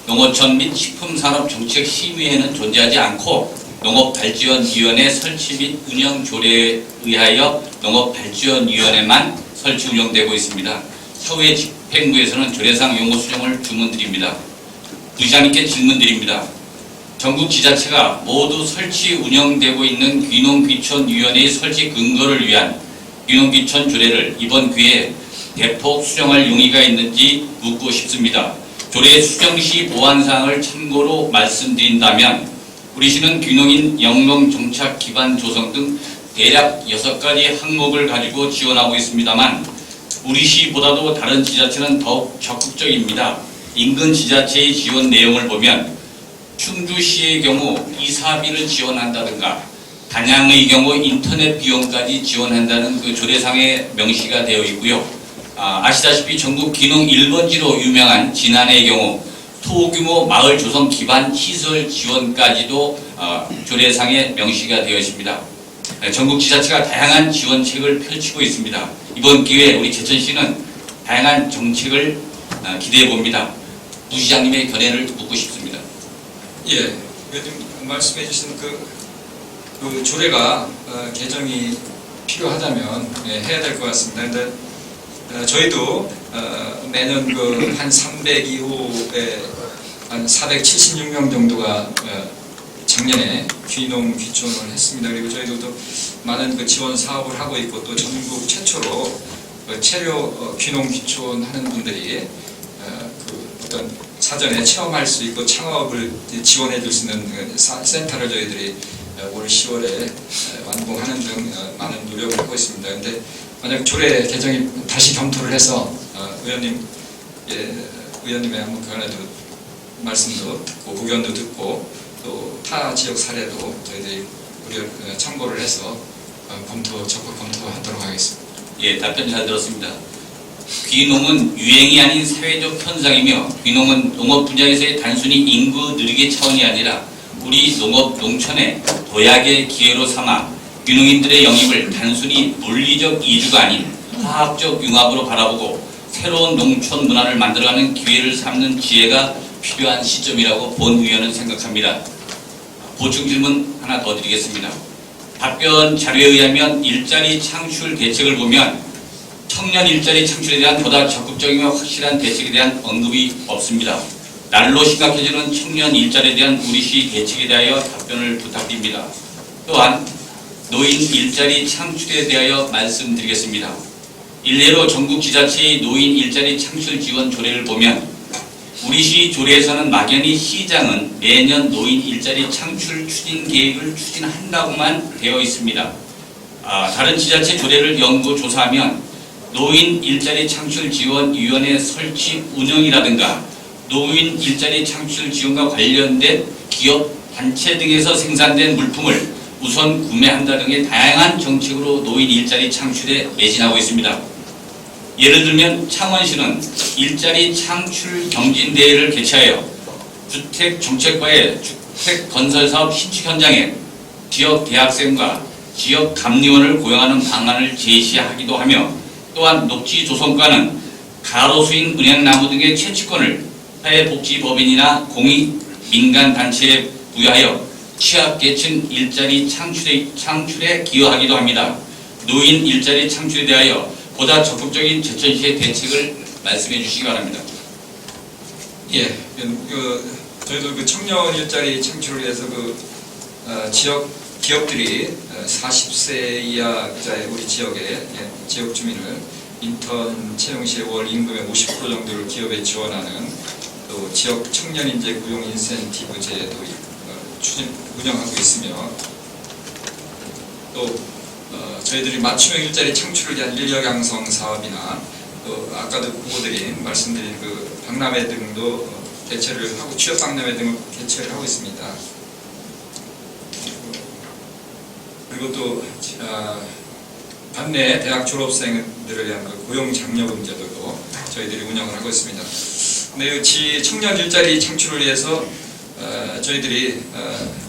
농어촌 및 식품산업정책심의회는 존재하지 않고 농업발전위원회 설치 및 운영 조례에 의하여 농업발전위원회만 설치 운영되고 있습니다. 서해 집행부에서는 조례상 용어 수정을 주문드립니다. 부시장님께 질문드립니다. 전국 지자체가 모두 설치 운영되고 있는 귀농귀촌위원회의 설치 근거를 위한 귀농귀촌 조례를 이번 기회에 대폭 수정할 용의가 있는지 묻고 싶습니다. 조례 수정 시 보완사항을 참고로 말씀드린다면 우리 시는 귀농인 영농 정착 기반 조성 등 대략 6가지 항목을 가지고 지원하고 있습니다만 우리 시보다도 다른 지자체는 더욱 적극적입니다. 인근 지자체의 지원 내용을 보면 충주시의 경우 이사비를 지원한다든가 단양의 경우 인터넷 비용까지 지원한다는 그 조례상에 명시가 되어 있고요. 아시다시피 전국 귀농 1번지로 유명한 진안의 경우 소규모 마을 조성 기반 시설 지원까지도 조례상에 명시가 되어 있습니다. 전국 지자체가 다양한 지원책을 펼치고 있습니다. 이번 기회에 우리 제천시는 다양한 정책을 기대해 봅니다. 부시장님의 견해를 묻고 싶습니다. 예, 의원님 말씀해 주신 그 조례가 개정이 필요하다면 해야 될 것 같습니다. 근데 저희도 매년 그 한 300 이후에 한 476명 정도가 작년에 귀농 귀촌을 했습니다. 그리고 저희도 또 많은 그 지원 사업을 하고 있고 또 전국 최초로 체류 귀농 귀촌 하는 분들이 그 어떤 사전에 체험할 수 있고 창업을 지원해 줄 수 있는 센터를 저희들이 올 10월에 완공하는 등 많은 노력을 하고 있습니다. 그런데 만약 조례 개정이 다시 검토를 해서 의원님의 한번 그간에도 말씀도 듣고 의견도 듣고 또 타 지역 사례도 저희들이 참고를 해서 적극 검토하도록 하겠습니다. 예, 답변 잘 들었습니다. 귀농은 유행이 아닌 사회적 현상이며 귀농은 농업 분야에서의 단순히 인구 늘리기 차원이 아니라 우리 농업 농촌의 도약의 기회로 삼아 귀농인들의 영입을 단순히 물리적 이주가 아닌 화학적 융합으로 바라보고 새로운 농촌 문화를 만들어가는 기회를 삼는 지혜가 필요한 시점이라고 본 의원은 생각합니다. 보충 질문 하나 더 드리겠습니다. 답변 자료에 의하면 일자리 창출 대책을 보면 청년 일자리 창출에 대한 보다 적극적이며 확실한 대책에 대한 언급이 없습니다. 날로 심각해지는 청년 일자리에 대한 우리 시 대책에 대하여 답변을 부탁드립니다. 또한 노인 일자리 창출에 대하여 말씀드리겠습니다. 일례로 전국 지자체의 노인 일자리 창출 지원 조례를 보면 우리 시 조례에서는 막연히 시장은 매년 노인 일자리 창출 추진 계획을 추진한다고만 되어 있습니다. 다른 지자체 조례를 연구 조사하면 노인 일자리 창출 지원 위원회 설치 운영이라든가 노인 일자리 창출 지원과 관련된 기업 단체 등에서 생산된 물품을 우선 구매한다 등의 다양한 정책으로 노인 일자리 창출에 매진하고 있습니다. 예를 들면 창원시는 일자리 창출 경진대회를 개최하여 주택정책과의 주택건설사업 신축 현장에 지역 대학생과 지역 감리원을 고용하는 방안을 제시하기도 하며 또한 녹지조성과는 가로수인 은행나무 등의 채취권을 사회복지법인이나 공익 민간단체에 부여하여 취약계층 일자리 창출에 기여하기도 합니다. 노인 일자리 창출에 대하여 보다 적극적인 제천시의 대책을 말씀해 주시기 바랍니다. 예, 저희도 그 청년 일자리 창출을 위해서 지역 기업들이 40세 이하자의 우리 지역의 지역 주민을 인턴 채용 시에 월 임금의 50% 정도를 기업에 지원하는 또 지역 청년 인재 고용 인센티브 제도 운영하고 있으며 또 저희들이 맞춤형 일자리 창출을 위한 인력 양성 사업이나 또 아까도 후보들이 말씀드린 그 박람회 등도 개최를 하고 취업 박람회 등을 개최를 하고 있습니다. 그리고 또 반내 대학 졸업생들을 위한 그 고용 장려금 제도도 저희들이 운영을 하고 있습니다. 네, 청년 일자리 창출을 위해서 저희들이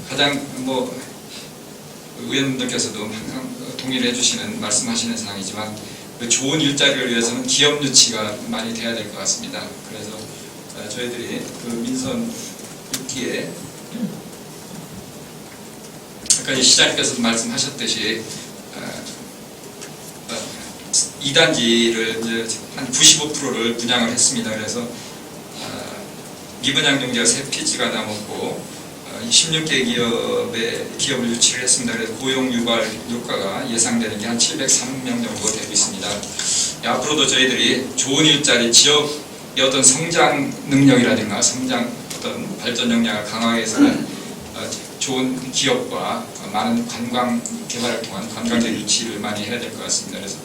가장 의원님들께서도 항상 동의를 해주시는 말씀하시는 사항이지만 그 좋은 일자리를 위해서는 기업 유치가 많이 돼야 될 것 같습니다. 그래서 저희들이 그 민선 6기에 아까 시장님께서도 말씀하셨듯이 2단지를 이제 한 95%를 분양을 했습니다. 그래서 미분양 용지가 3피지가 남았고 16개 기업을 유치를 했습니다. 그래서 고용 유발 효과가 예상되는 게 한 703명 정도 되고 있습니다. 앞으로도 저희들이 좋은 일자리, 지역의 어떤 성장 능력이라든가 성장 어떤 발전 역량을 강화하기 위해서는 좋은 기업과 많은 관광 개발을 통한 관광객 유치를 많이 해야 될 것 같습니다. 그래서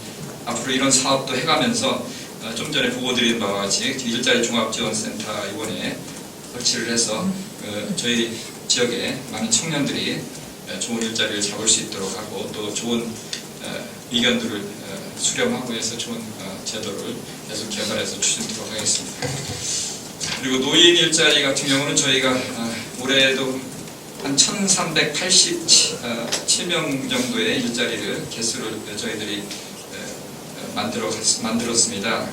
앞으로 이런 사업도 해가면서 좀 전에 보고드린 바와 같이 일자리 종합지원센터 이번에 설치를 해서 저희 지역에 많은 청년들이 좋은 일자리를 잡을 수 있도록 하고 또 좋은 의견들을 수렴하고 해서 좋은 제도를 계속 개발해서 추진토록 하겠습니다. 그리고 노인 일자리 같은 경우는 저희가 올해도 한 1387명 정도의 일자리를 개수를 저희들이 만들었습니다.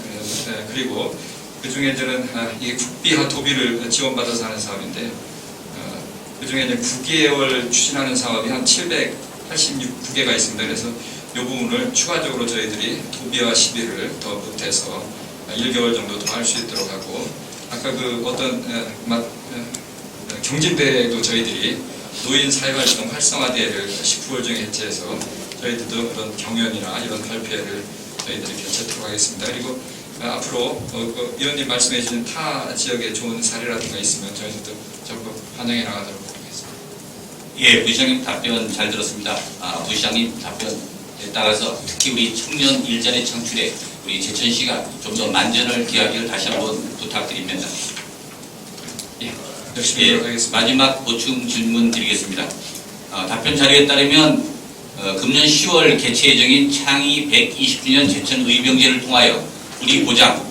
그리고 그 중에들은 이게 국비와 도비를 지원받아서 하는 사업인데 그 중에 이제 9개월 추진하는 사업이 한 789개가 있습니다. 그래서 이 부분을 추가적으로 저희들이 도비와 시비를 더 보태서 1개월 정도 더 할 수 있도록 하고 아까 그 어떤 경진대회도 저희들이 노인 사회활동 활성화 대회를 19월 중에 개최해서 저희들도 그런 경연이나 이런 발표회를 저희들이 개최하도록 하겠습니다. 그리고 앞으로 위원님 말씀해 주신 타 지역에 좋은 사례라든가 있으면 저희들도 적극 반영해 나가도록 하겠습니다. 예, 부시장님 답변 잘 들었습니다. 부시장님 답변에 따라서 특히 우리 청년 일자리 창출에 우리 제천시가 좀 더 만전을 기하기를 다시 한번 부탁드립니다. 예, 열심히 노력하겠습니다. 마지막 보충 질문 드리겠습니다. 답변 자료에 따르면 금년 10월 개최 예정인 창의 120주년 제천 의병제를 통하여 우리 고장을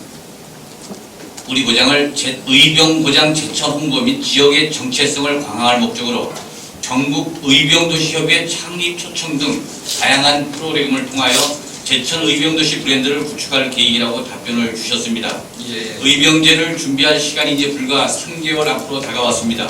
의병고장 제천 홍보 및 지역의 정체성을 강화할 목적으로 전국 의병도시협의 창립 초청 등 다양한 프로그램을 통하여 제천 의병도시 브랜드를 구축할 계획이라고 답변을 주셨습니다. 예. 의병제를 준비할 시간이 이제 불과 3개월 앞으로 다가왔습니다.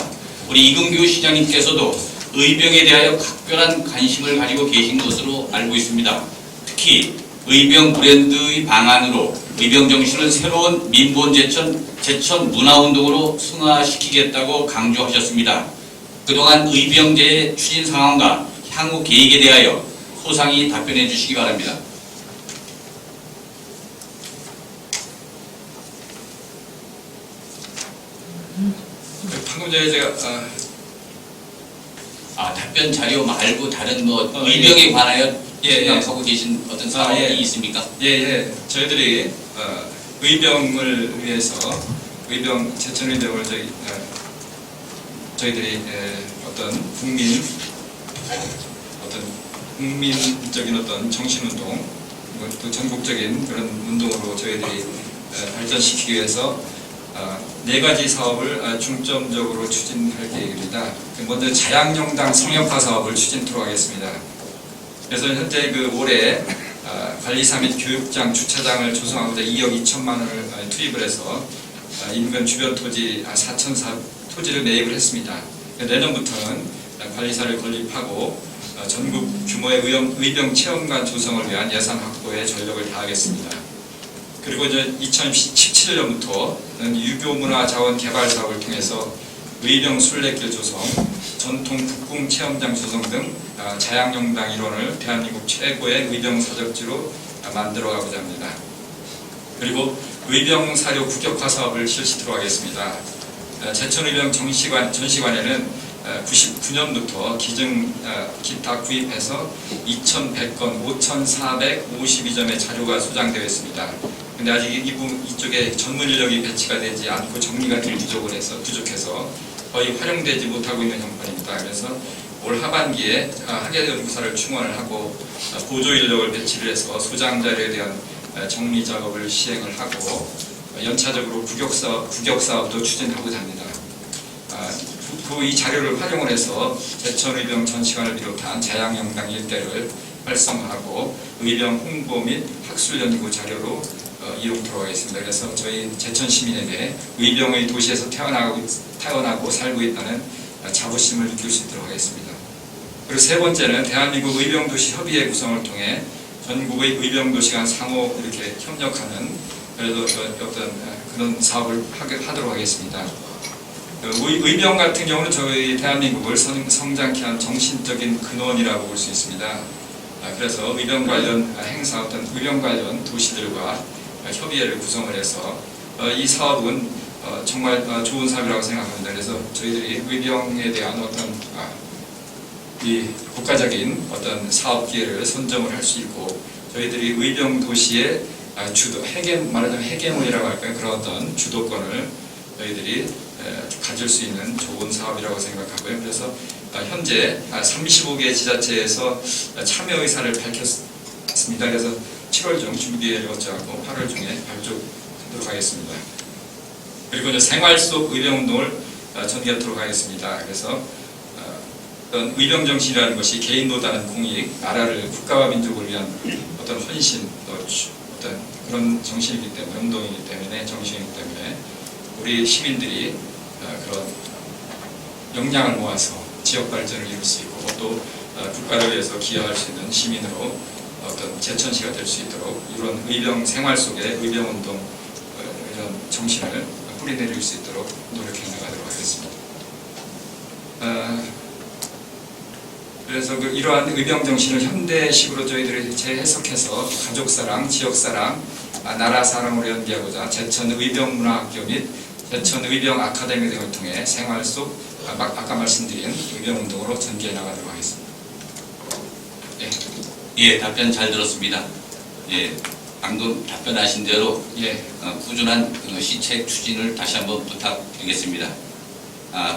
우리 이근규 시장님께서도 의병에 대하여 각별한 관심을 가지고 계신 것으로 알고 있습니다. 특히 의병 브랜드의 방안으로 의병 정신을 새로운 민본 제천 문화운동으로 승화시키겠다고 강조하셨습니다. 그동안 의병제의 추진 상황과 향후 계획에 대하여 소상히 답변해 주시기 바랍니다. 방금 전에 제가 답변 자료 말고 다른 의병에 관하여 생각하고 계신 어떤 사업이 있습니까? 예. 저희들이 의병을 위해서 제천 의병을 저희들이 어떤 국민적인 어떤 정신운동, 또 전국적인 그런 운동으로 저희들이 발전시키기 위해서 4가지 사업을 중점적으로 추진할 계획입니다. 먼저 자양용당 성역화 사업을 추진토록 하겠습니다. 그래서 현재 올해 관리사 및 교육장, 주차장을 조성하고자 2억 2천만 원을 투입을 해서 인근 주변 토지 4,000사 토지를 매입을 했습니다. 내년부터는 관리사를 건립하고 전국 규모의 의병 체험관 조성을 위한 예산 확보에 전력을 다하겠습니다. 그리고 이제 2017년부터는 유교문화 자원 개발 사업을 통해서 의병 순례길 조성, 전통 북궁 체험장 조성 등 자양용당 일원을 대한민국 최고의 의병 사적지로 만들어가고자 합니다. 그리고 의병 사료 국격화 사업을 실시토록 하겠습니다. 제천의병 전시관에는 99년부터 기증 기타 구입해서 2,100건, 5,452점의 자료가 소장되어 있습니다. 근데 아직 이쪽에 전문 인력이 배치가 되지 않고 정리가 부족해서 거의 활용되지 못하고 있는 형편입니다. 그래서 올 하반기에 학예연구사를 충원을 하고 보조 인력을 배치를 해서 소장 자료에 대한 정리 작업을 시행을 하고 연차적으로 국격 사업도 추진하고자 합니다. 이 자료를 활용을 해서 제천의병 전시관을 비롯한 자양용당 일대를 활성화하고 의병 홍보 및 학술 연구 자료로 이용토록 하겠습니다. 그래서 저희 제천 시민에게 의병의 도시에서 태어나고 살고 있다는 자부심을 느낄 수 있도록 하겠습니다. 그리고 세 번째는 대한민국 의병도시 협의회 구성을 통해 전국의 의병도시간 상호 이렇게 협력하는 그래도 어떤 그런 사업을 하도록 하겠습니다. 의병 같은 경우는 저희 대한민국을 성장케 한 정신적인 근원이라고 볼 수 있습니다. 그래서 의병 관련 행사, 어떤 의병 관련 도시들과 협의회를 구성을 해서 이 사업은 정말 좋은 사업이라고 생각합니다. 그래서 저희들이 의병에 대한 어떤 이 국가적인 어떤 사업 기회를 선점을 할 수 있고, 저희들이 의병 도시의 주도, 말하자면 해계문이라고 할까요? 그런 어떤 주도권을 저희들이 가질 수 있는 좋은 사업이라고 생각하고요. 그래서 현재 35개 지자체에서 참여 의사를 밝혔습니다. 그래서 7월 중 준비를 거쳐갖고 8월 중에 발족하도록 하겠습니다. 그리고 이제 생활 속 의병운동을 전개하도록 하겠습니다. 그래서 어떤 의병 정신이라는 것이 개인보다는 공익, 나라를, 국가와 민족을 위한 어떤 헌신, 어떤 그런 정신이기 때문에, 운동이기 때문에, 정신이기 때문에 우리 시민들이 그런 역량을 모아서 지역 발전을 이룰 수 있고, 또 국가를 위해서 기여할 수 있는 시민으로 어떤 제천시가 될 수 있도록 이런 의병 생활 속에 의병 운동 이런 정신을 뿌리내릴 수 있도록 노력해 나가도록 하겠습니다. 그래서 이러한 의병 정신을 현대식으로 저희들이 재해석해서 가족사랑, 지역사랑, 나라 사랑으로 연기하고자 제천 의병문화학교 및 제천 의병 아카데미 등을 통해 생활 속 아까 말씀드린 의병 운동으로 전개해 나가도록 하겠습니다. 예, 답변 잘 들었습니다. 예, 방금 답변하신 대로 꾸준한 시책 추진을 다시 한번 부탁드리겠습니다.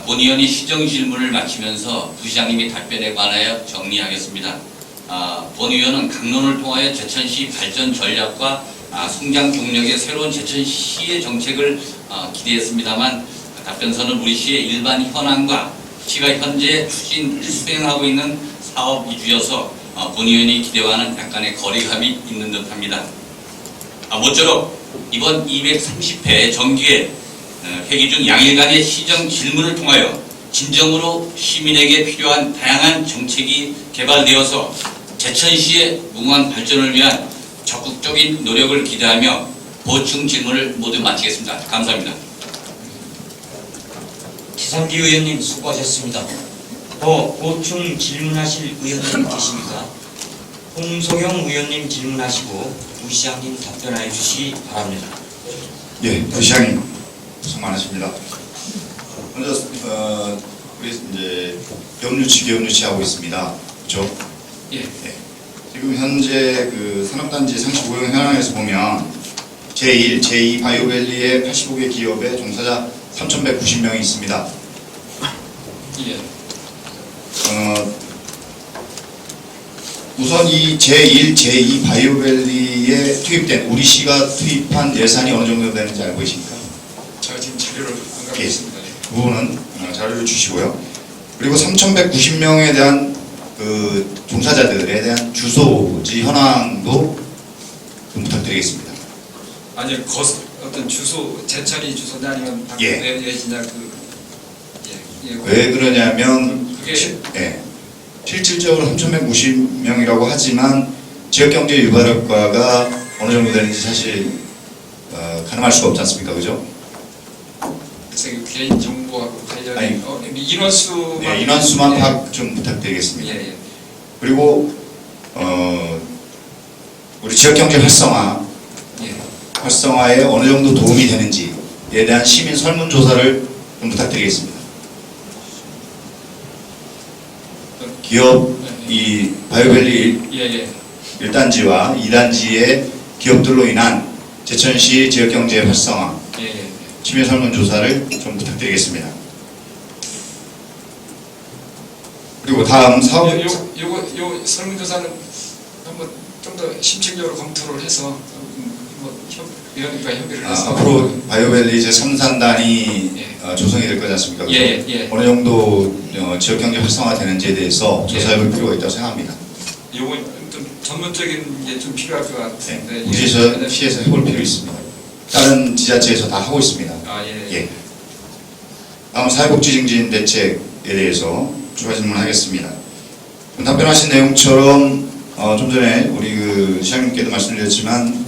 본 의원이 시정 질문을 마치면서 부시장님이 답변에 관하여 정리하겠습니다. 본 의원은 강론을 통하여 제천시 발전 전략과 성장 경력의 새로운 제천시의 정책을 기대했습니다만, 답변서는 우리 시의 일반 현황과 시가 현재 수행하고 있는 사업 위주여서 본 의원이 기대와는 약간의 거리감이 있는 듯합니다. 모쪼록 이번 230회 정기회 회기 중 양일간의 시정 질문을 통하여 진정으로 시민에게 필요한 다양한 정책이 개발되어서 제천시의 무궁한 발전을 위한 적극적인 노력을 기대하며 보충 질문을 모두 마치겠습니다. 감사합니다. 최상기 의원님 수고하셨습니다. 더 보충 질문하실 의원님 계십니까? 홍성영 의원님 질문하시고 부시장님 답변하여 주시기 바랍니다. 예, 부시장님 수고 많으십니다. 먼저 우리 이제 기업유치 하고 있습니다. 그렇죠? 예. 지금 현재 그 산업단지 상시 고용 현황에서 보면 제1, 제2 바이오밸리의 85개 기업의 종사자 3,190명이 있습니다. 예. 우선 이 제1, 제2 바이오밸리에 투입된 우리 시가 투입한 예산이 어느 정도 되는지 알고 계십니까? 제가 지금 자료를 안 갖고 예. 있습니다. 그 부분은 자료를 주시고요. 그리고 3,190명에 대한 그 종사자들에 대한 주소지 현황도 좀 부탁드리겠습니다. 아니요, 어떤 주소, 제천이 주소냐 아니면 내지냐 왜 그러냐면 그게 실질적으로 3,190명이라고 하지만 지역경제 유발효과가 어느 정도 되는지 사실 가늠할 수가 없지 않습니까, 그죠? 그래서 개인 정보하고 관련된 인원수만 네, 인원수만 파악 좀 부탁드리겠습니다. 예. 그리고 우리 지역경제 활성화에 어느 정도 도움이 되는지에 대한 시민 설문조사를 좀 부탁드리겠습니다. 기업 이 바이오밸리 1단지와 2단지의 기업들로 인한 제천시 지역경제 활성화 시민 설문조사를 좀 부탁드리겠습니다. 그리고 다음 사업 요 설문조사는 한번 좀 더 심층적으로 검토를 해서 위원님과 협의를 해서 앞으로 바이오밸리 제3산단이 조성이 될 거지 않습니까? 어느 정도 지역경제 활성화되는지에 대해서 조사해볼 필요가 있다고 생각합니다. 요거 좀 전문적인 게 좀 필요할 것 같은데 우리 시에서 해볼 필요 있습니다. 다른 지자체에서 다 하고 있습니다. 다음 사회복지 증진 대책에 대해서 추가 질문하겠습니다. 답변하신 내용처럼 좀 전에 우리 그 시장님께도 말씀드렸지만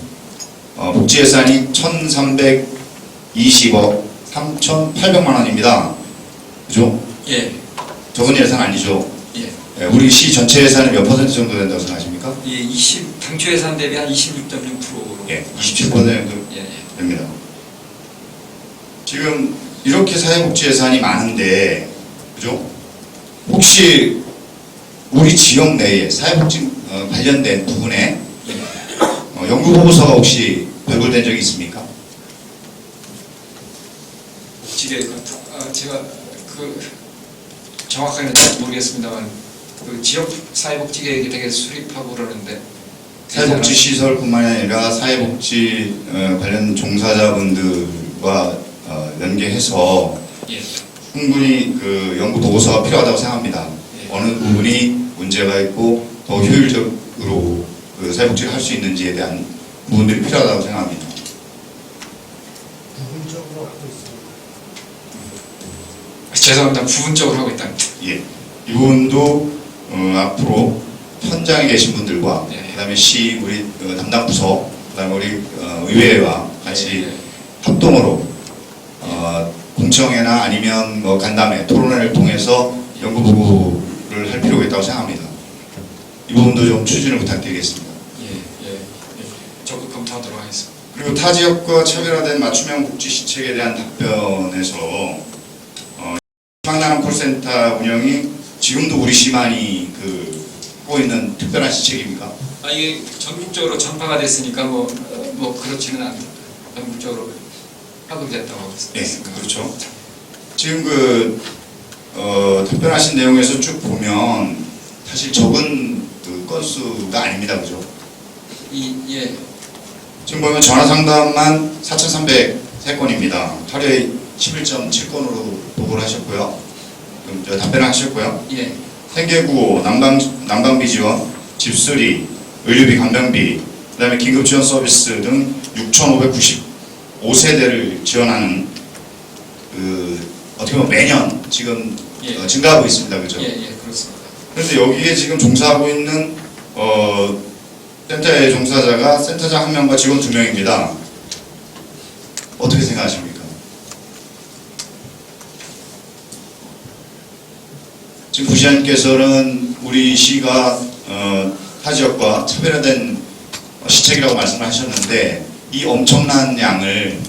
복지 예산이 1,320억 3,800만 원입니다. 그죠? 예, 적은 예산 아니죠? 예. 예, 우리 시 전체 예산은 몇 퍼센트 정도 된다고 생각하십니까? 예, 당초 예산 대비 한 26.6%로. 예, 27% 예, 예. 됩니다. 지금 이렇게 사회복지 예산이 많은데, 그죠? 혹시 우리 지역 내에 사회복지 관련된 부분에 연구 보고서가 혹시 발굴된 적이 있습니까? 제가 정확하게는 잘 모르겠습니다만 그 지역 사회복지 계획이 되게 수립하고 그러는데 사회복지 시설뿐만 아니라 사회복지 관련 종사자분들과 연계해서 예, 충분히 그 연구 보고서가 필요하다고 생각합니다. 예. 어느 부분이 문제가 있고 더 효율적으로 그 사회복지를 할 수 있는지에 대한 부분들이 필요하다고 생각합니다. 부분적으로 하고 있습니다. 죄송합니다. 부분적으로 하고 있답니다. 예, 이 부분도 앞으로 현장에 계신 분들과 예. 그다음에 시 우리 담당 부서 그다음에 우리 의회와 같이 예. 합동으로 공청회나 아니면 뭐 간담회 토론회를 통해서 연구 보고를 할 필요가 있다고 생각합니다. 이 부분도 좀 추진을 부탁드리겠습니다. 예, 예, 예. 적극 검토하도록 하겠습니다. 그리고 타 지역과 차별화된 맞춤형 복지 시책에 대한 답변에서 희망나눔 콜센터 운영이 지금도 우리 시만이 하고 있는 특별한 시책입니까? 이게 전국적으로 전파가 됐으니까 뭐 그렇지는 않습니다. 전국적으로 파급됐다고 하고 네, 있습니다. 그렇죠. 지금 답변하신 내용에서 쭉 보면 사실 적은 그 건수가 아닙니다, 그죠? 예, 지금 보면 전화 상담만 4,303건입니다. 하루에 11.7건으로 보고를 하셨고요. 그럼 답변을 하셨고요. 예, 생계구호, 난방비 지원, 집수리, 의료비, 간병비, 그다음에 긴급 지원 서비스 등 6,595세대를 지원하는 어떻게 보면 매년 지금 예. 증가하고 있습니다, 그죠? 예, 예, 그렇습니다. 그런데 여기에 지금 종사하고 있는 센터의 종사자가 센터장 1명과 직원 2명입니다. 어떻게 생각하십니까? 지금 부시장님께서는 우리 시가 타 지역과 차별화된 시책이라고 말씀을 하셨는데 이 엄청난 양을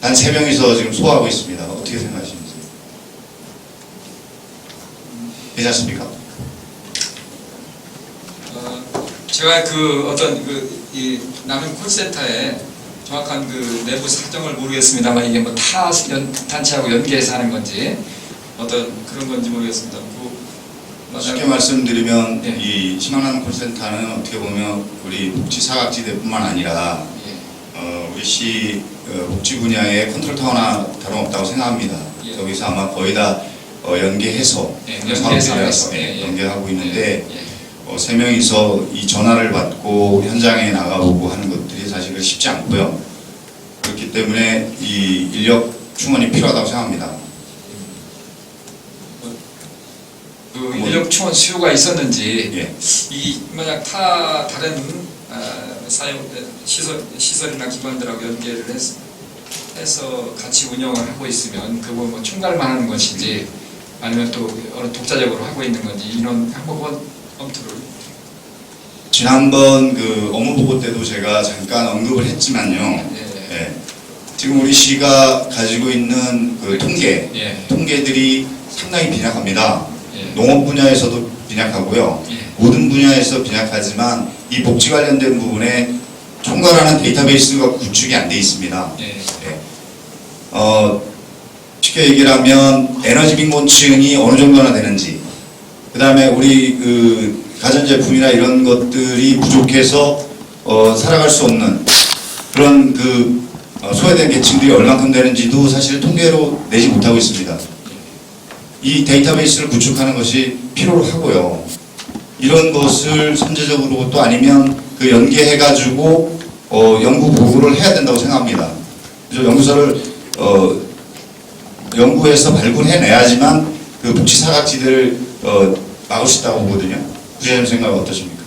단 3명이서 지금 소화하고 있습니다. 어떻게 생각하시는지? 괜찮습니까? 제가 이 남양 콜센터에 정확한 그 내부 사정을 모르겠습니다만 이게 뭐 타 단체하고 연계해서 하는 건지 어떤 그런 건지 모르겠습니다. 쉽게 말씀드리면 예. 이 희망나눔 콜센터는 어떻게 보면 우리 복지 사각지대뿐만 아니라 예, 우리 시 복지 분야의 컨트롤 타워나 다름없다고 생각합니다. 예. 여기서 아마 거의 다 연계해서 예, 사업들이라서 예, 예. 연계하고 있는데 예, 3명이서 이 전화를 받고 현장에 나가보고 하는 것들이 사실은 쉽지 않고요. 그렇기 때문에 이 인력 충원이 필요하다고 생각합니다. 그 인력 충원 수요가 있었는지 예. 이 만약 다른 사용 시설이나 기관들하고 연계를 해서 같이 운영을 하고 있으면 그거 뭐 총괄만 하는 것인지 아니면 또 어느 독자적으로 하고 있는 건지 이런 한번 검토를. 지난번 그 업무 보고 때도 제가 잠깐 언급을 했지만요. 예, 예. 지금 우리 시가 가지고 있는 그 예, 통계들이 상당히 빈약합니다. 예, 농업 분야에서도 빈약하고요. 예, 모든 분야에서 빈약하지만 이 복지 관련된 부분에 총괄하는 데이터베이스가 구축이 안 돼 있습니다. 예, 예. 쉽게 얘기를 하면 에너지 빈곤층이 어느 정도나 되는지, 그 다음에 우리 그 가전제품이나 이런 것들이 부족해서 살아갈 수 없는 그런 그 소외된 계층들이 얼만큼 되는지도 사실 통계로 내지 못하고 있습니다. 이 데이터베이스를 구축하는 것이 필요로 하고요. 이런 것을 선제적으로 또 아니면 그 연계해가지고 연구 보고를 해야 된다고 생각합니다. 그래서 연구소를 연구해서 발굴해내야지만 그 복지 사각지대를 막을 수 있다고 보거든요. 부장님 생각 어떠십니까?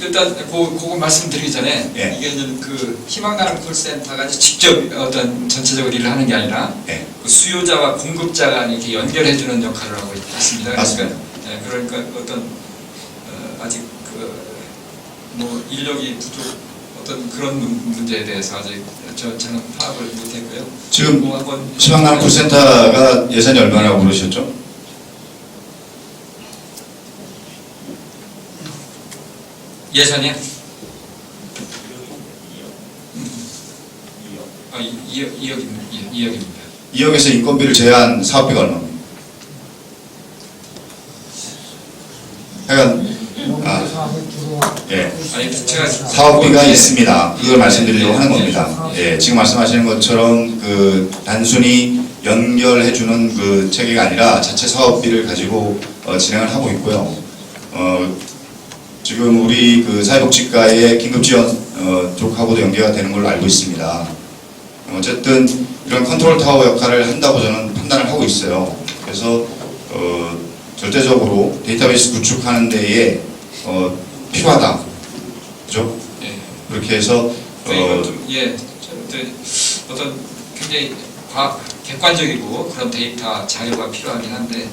일단 그거 말씀드리기 전에 예. 이게 그 희망나눔 콜센터가 직접 어떤 전체적으로 일을 하는 게 아니라 예. 그 수요자와 공급자가 이렇게 연결해주는 역할을 하고 있습니다. 맞습니다. 그러니까 어떤 아직 뭐 인력이 부족 어떤 그런 문제에 대해서 아직 저는 파악을 못했고요. 지금 뭐 한번 희망나눔 콜센터가 예산이 얼마라고 그러셨죠? 예산이요? 2억입니다. 2억입니다. 2억에서 인건비를 제한 사업비가 얼마입니까? 하여간 예. 아니 제가 사업비가 있습니다. 그걸 말씀드리려고 하는 겁니다. 예, 지금 말씀하시는 것처럼 그 단순히 연결해주는 그 체계가 아니라 자체 사업비를 가지고 진행을 하고 있고요. 지금 우리 그 사회복지과의 긴급지원 쪽하고도 연계가 되는 걸로 알고 있습니다. 어쨌든 이런 컨트롤 타워 역할을 한다고 저는 판단을 하고 있어요. 그래서 절대적으로 데이터베이스 구축하는 데에 필요하다. 그죠? 예. 그렇게 해서 어떤 굉장히 객관적이고 그런 데이터 자료가 필요하긴 한데,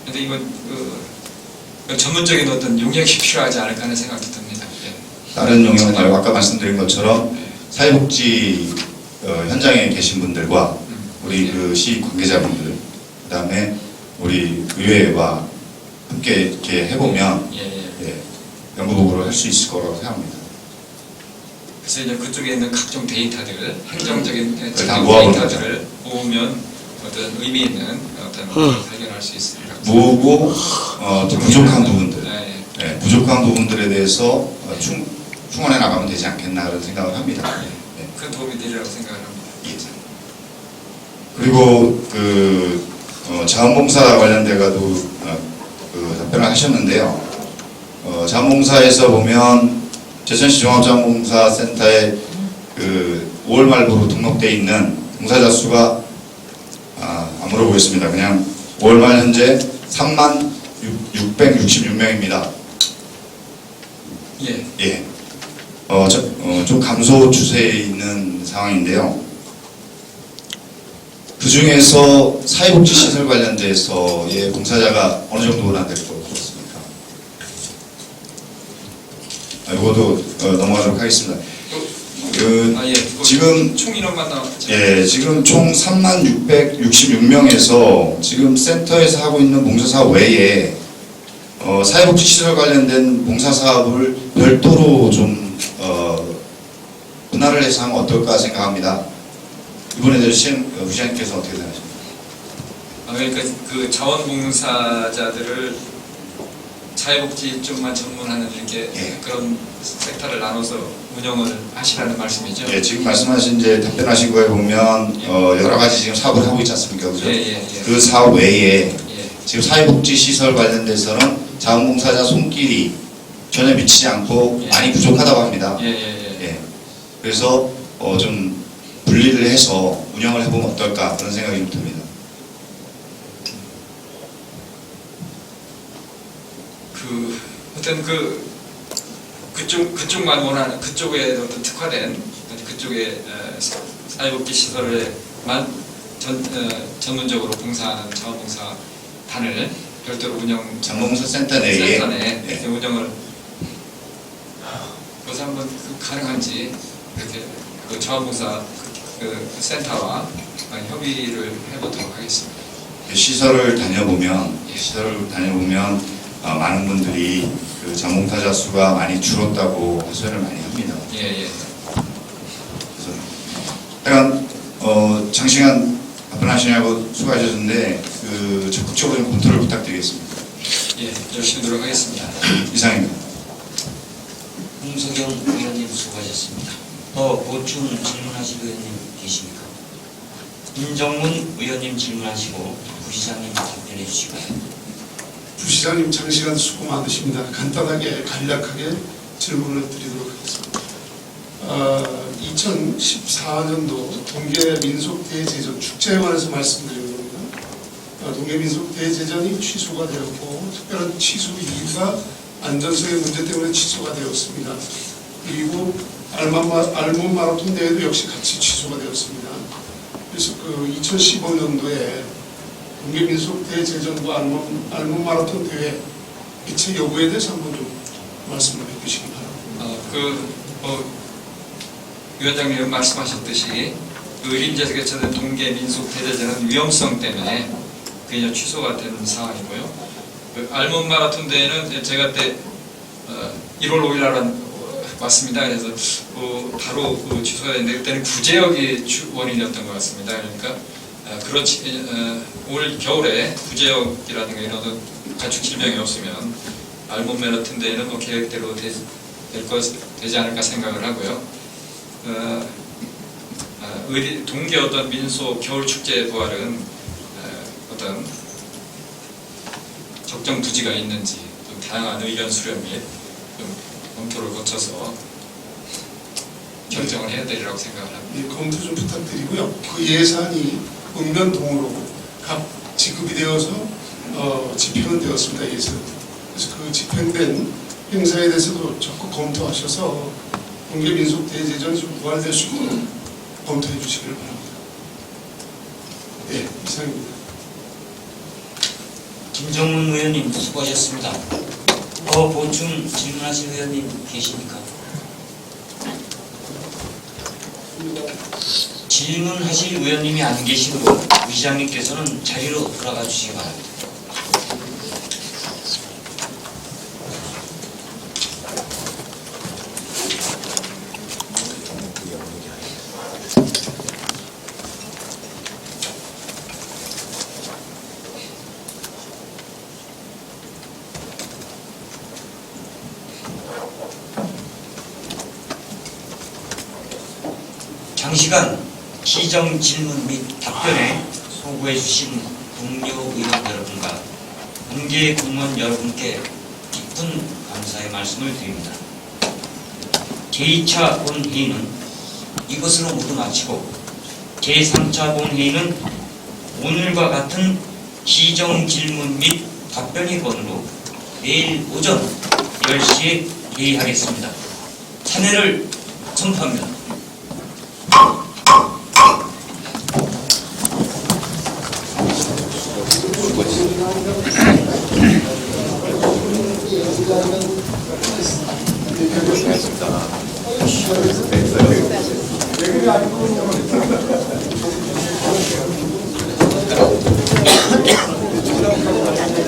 근데 이건 그 전문적인 어떤 용역이 필요하지 않을까 하는 생각도 듭니다. 예. 다른 용역 말고 아까 말씀드린 것처럼 예. 사회복지 현장에 계신 분들과 우리 그 시 관계자분들, 그다음에 우리 의회와 함께 이렇게 해보면 예, 연구보고를 할 수 있을 거라고 생각합니다. 그래서 이제 그쪽에 있는 각종 데이터들, 행정적인 다 모아보는 데이터들을 모으면 어떤 의미 있는 어떤 걸 발견할 수 있으리라. 모으고 또 부족한 부분들, 예, 예, 부족한 부분들에 대해서 충원해 나가면 되지 않겠나 그런 생각을 합니다. 예. 큰 도움이 되리라고 생각을 합니다. 그리고 그 자원봉사 관련돼가도 그 답변을 하셨는데요. 자원봉사에서 보면 제천시 종합자원봉사센터에 그 5월 말부로 등록돼 있는 봉사자 수가 안 물어보겠습니다. 그냥 5월 말 현재 3666명입니다. 예. 예. 좀 감소 추세에 있는 상황인데요. 그 중에서 사회복지 시설 관련돼서의 봉사자가 어느 정도나 될 것 같습니까? 이것도 넘어가도록 하겠습니다. 지금 총 인원만 나왔죠. 예, 지금 총 3666명에서 지금 센터에서 하고 있는 봉사사업 외에 사회복지 시설 관련된 봉사사업을 별도로 좀 분할을 해서 하면 어떨까 생각합니다. 이번에 대해서 부시장님께서 어떻게 생각하십니까? 그러니까 그 자원봉사자들을 사회복지 쪽만 전문하는 이렇게 예. 그런 섹터를 나눠서 운영을 하시라는 말씀이죠. 예, 지금 말씀하신 이제 답변하신 거에 보면 여러 가지 지금 사업을 하고 있지 않습니까? 그죠? 예. 그 사업 외에 예. 지금 사회복지 시설 관련돼서는 자원봉사자 손길이 전혀 미치지 않고 예. 많이 부족하다고 합니다. 예. 예. 그래서 좀 분리를 해서 운영을 해보면 어떨까 그런 생각이 좀 듭니다. 그쪽만 원하는 그쪽에 어떤 특화된 그쪽의 사회복지 시설에만 전문적으로 봉사하는 자원봉사단을 별도로 운영 자원봉사센터 내에 이렇게 운영을 그래서 한번 가능한지 이렇게 그 자원봉사 그 센터와 협의를 해보도록 하겠습니다. 시설을 다녀보면 많은 분들이 그 자원봉사자 수가 많이 줄었다고 하소연을 많이 합니다. 예. 그래서 약간 장시간 답변하시냐고 수고하셨는데 그 적극적으로 좀 검토를 부탁드리겠습니다. 예, 열심히 노력하겠습니다. 이상입니다. 홍석영 의원님 수고하셨습니다. 더 보충 질문하실 의원님 계십니까? 임정문 의원님 질문하시고 부시장님 답변해 주시고요. 부시장님 장시간 수고 많으십니다. 간단하게 간략하게 질문을 드리도록 하겠습니다. 2014년도 동계민속대제전 축제에 관해서 말씀드리는 겁니다. 동계민속대제전이 취소가 되었고 특별한 취소 이유가 안전성의 문제 때문에 취소가 되었습니다. 그리고 알몬 마라톤 대회도 역시 같이 취소가 되었습니다. 그래서 그 2015년도에 동계 민속대회 재정과 알몬 마라톤 대회 개최 여부에 대해서 한번 좀 말씀을 해주시기 바랍니다. 위원장님 말씀하셨듯이 의림제에서 개최된 동계 민속 대제전은 위험성 때문에 그냥 취소가 된 상황이고요. 그 알몬 마라톤 대회는 제가 그때 1월 5일 날 왔습니다. 그래서 바로 취소가 됐는데 그때는 구제역이 원인이었던 것 같습니다. 그러니까 그렇지 올 겨울에 구제역이라든가 이런 가축 질병이 없으면 알몬 마라톤 대회는 뭐 계획대로 되지 않을까 생각을 하고요. 동계 어떤 민속 겨울 축제 부활은 어떤 적정 부지가 있는지 좀 다양한 의견 수렴 및 좀 검토를 거쳐서 결정을 해야 되리라고 생각을 합니다. 예, 검토 좀 부탁드리고요. 그 예산이 읍면동으로 각 지급이 되어서 집행은 되었습니다. 예산. 그래서 그 집행된 행사에 대해서도 적극 검토하셔서 동계 민속 대제전이 좀 부활될 수 있도록 검토해 주시기를 바랍니다. 네, 이상입니다. 김정은 의원님 수고하셨습니다. 더 보충 질문하실 의원님 계십니까? 질문하실 의원님이 안 계시므로 위장님께서는 자리로 돌아가 주시기 바랍니다. 장시간 기정 질문 및 답변에 소구해 주신 동료 의원 여러분과 관계 공무원 여러분께 깊은 감사의 말씀을 드립니다. 제2차 본회의는 이것으로 모두 마치고 제3차 본회의는 오늘과 같은 기정 질문 및 답변의 번호로 내일 오전 10시에 회의하겠습니다. 찬회를 선포합니다. 네.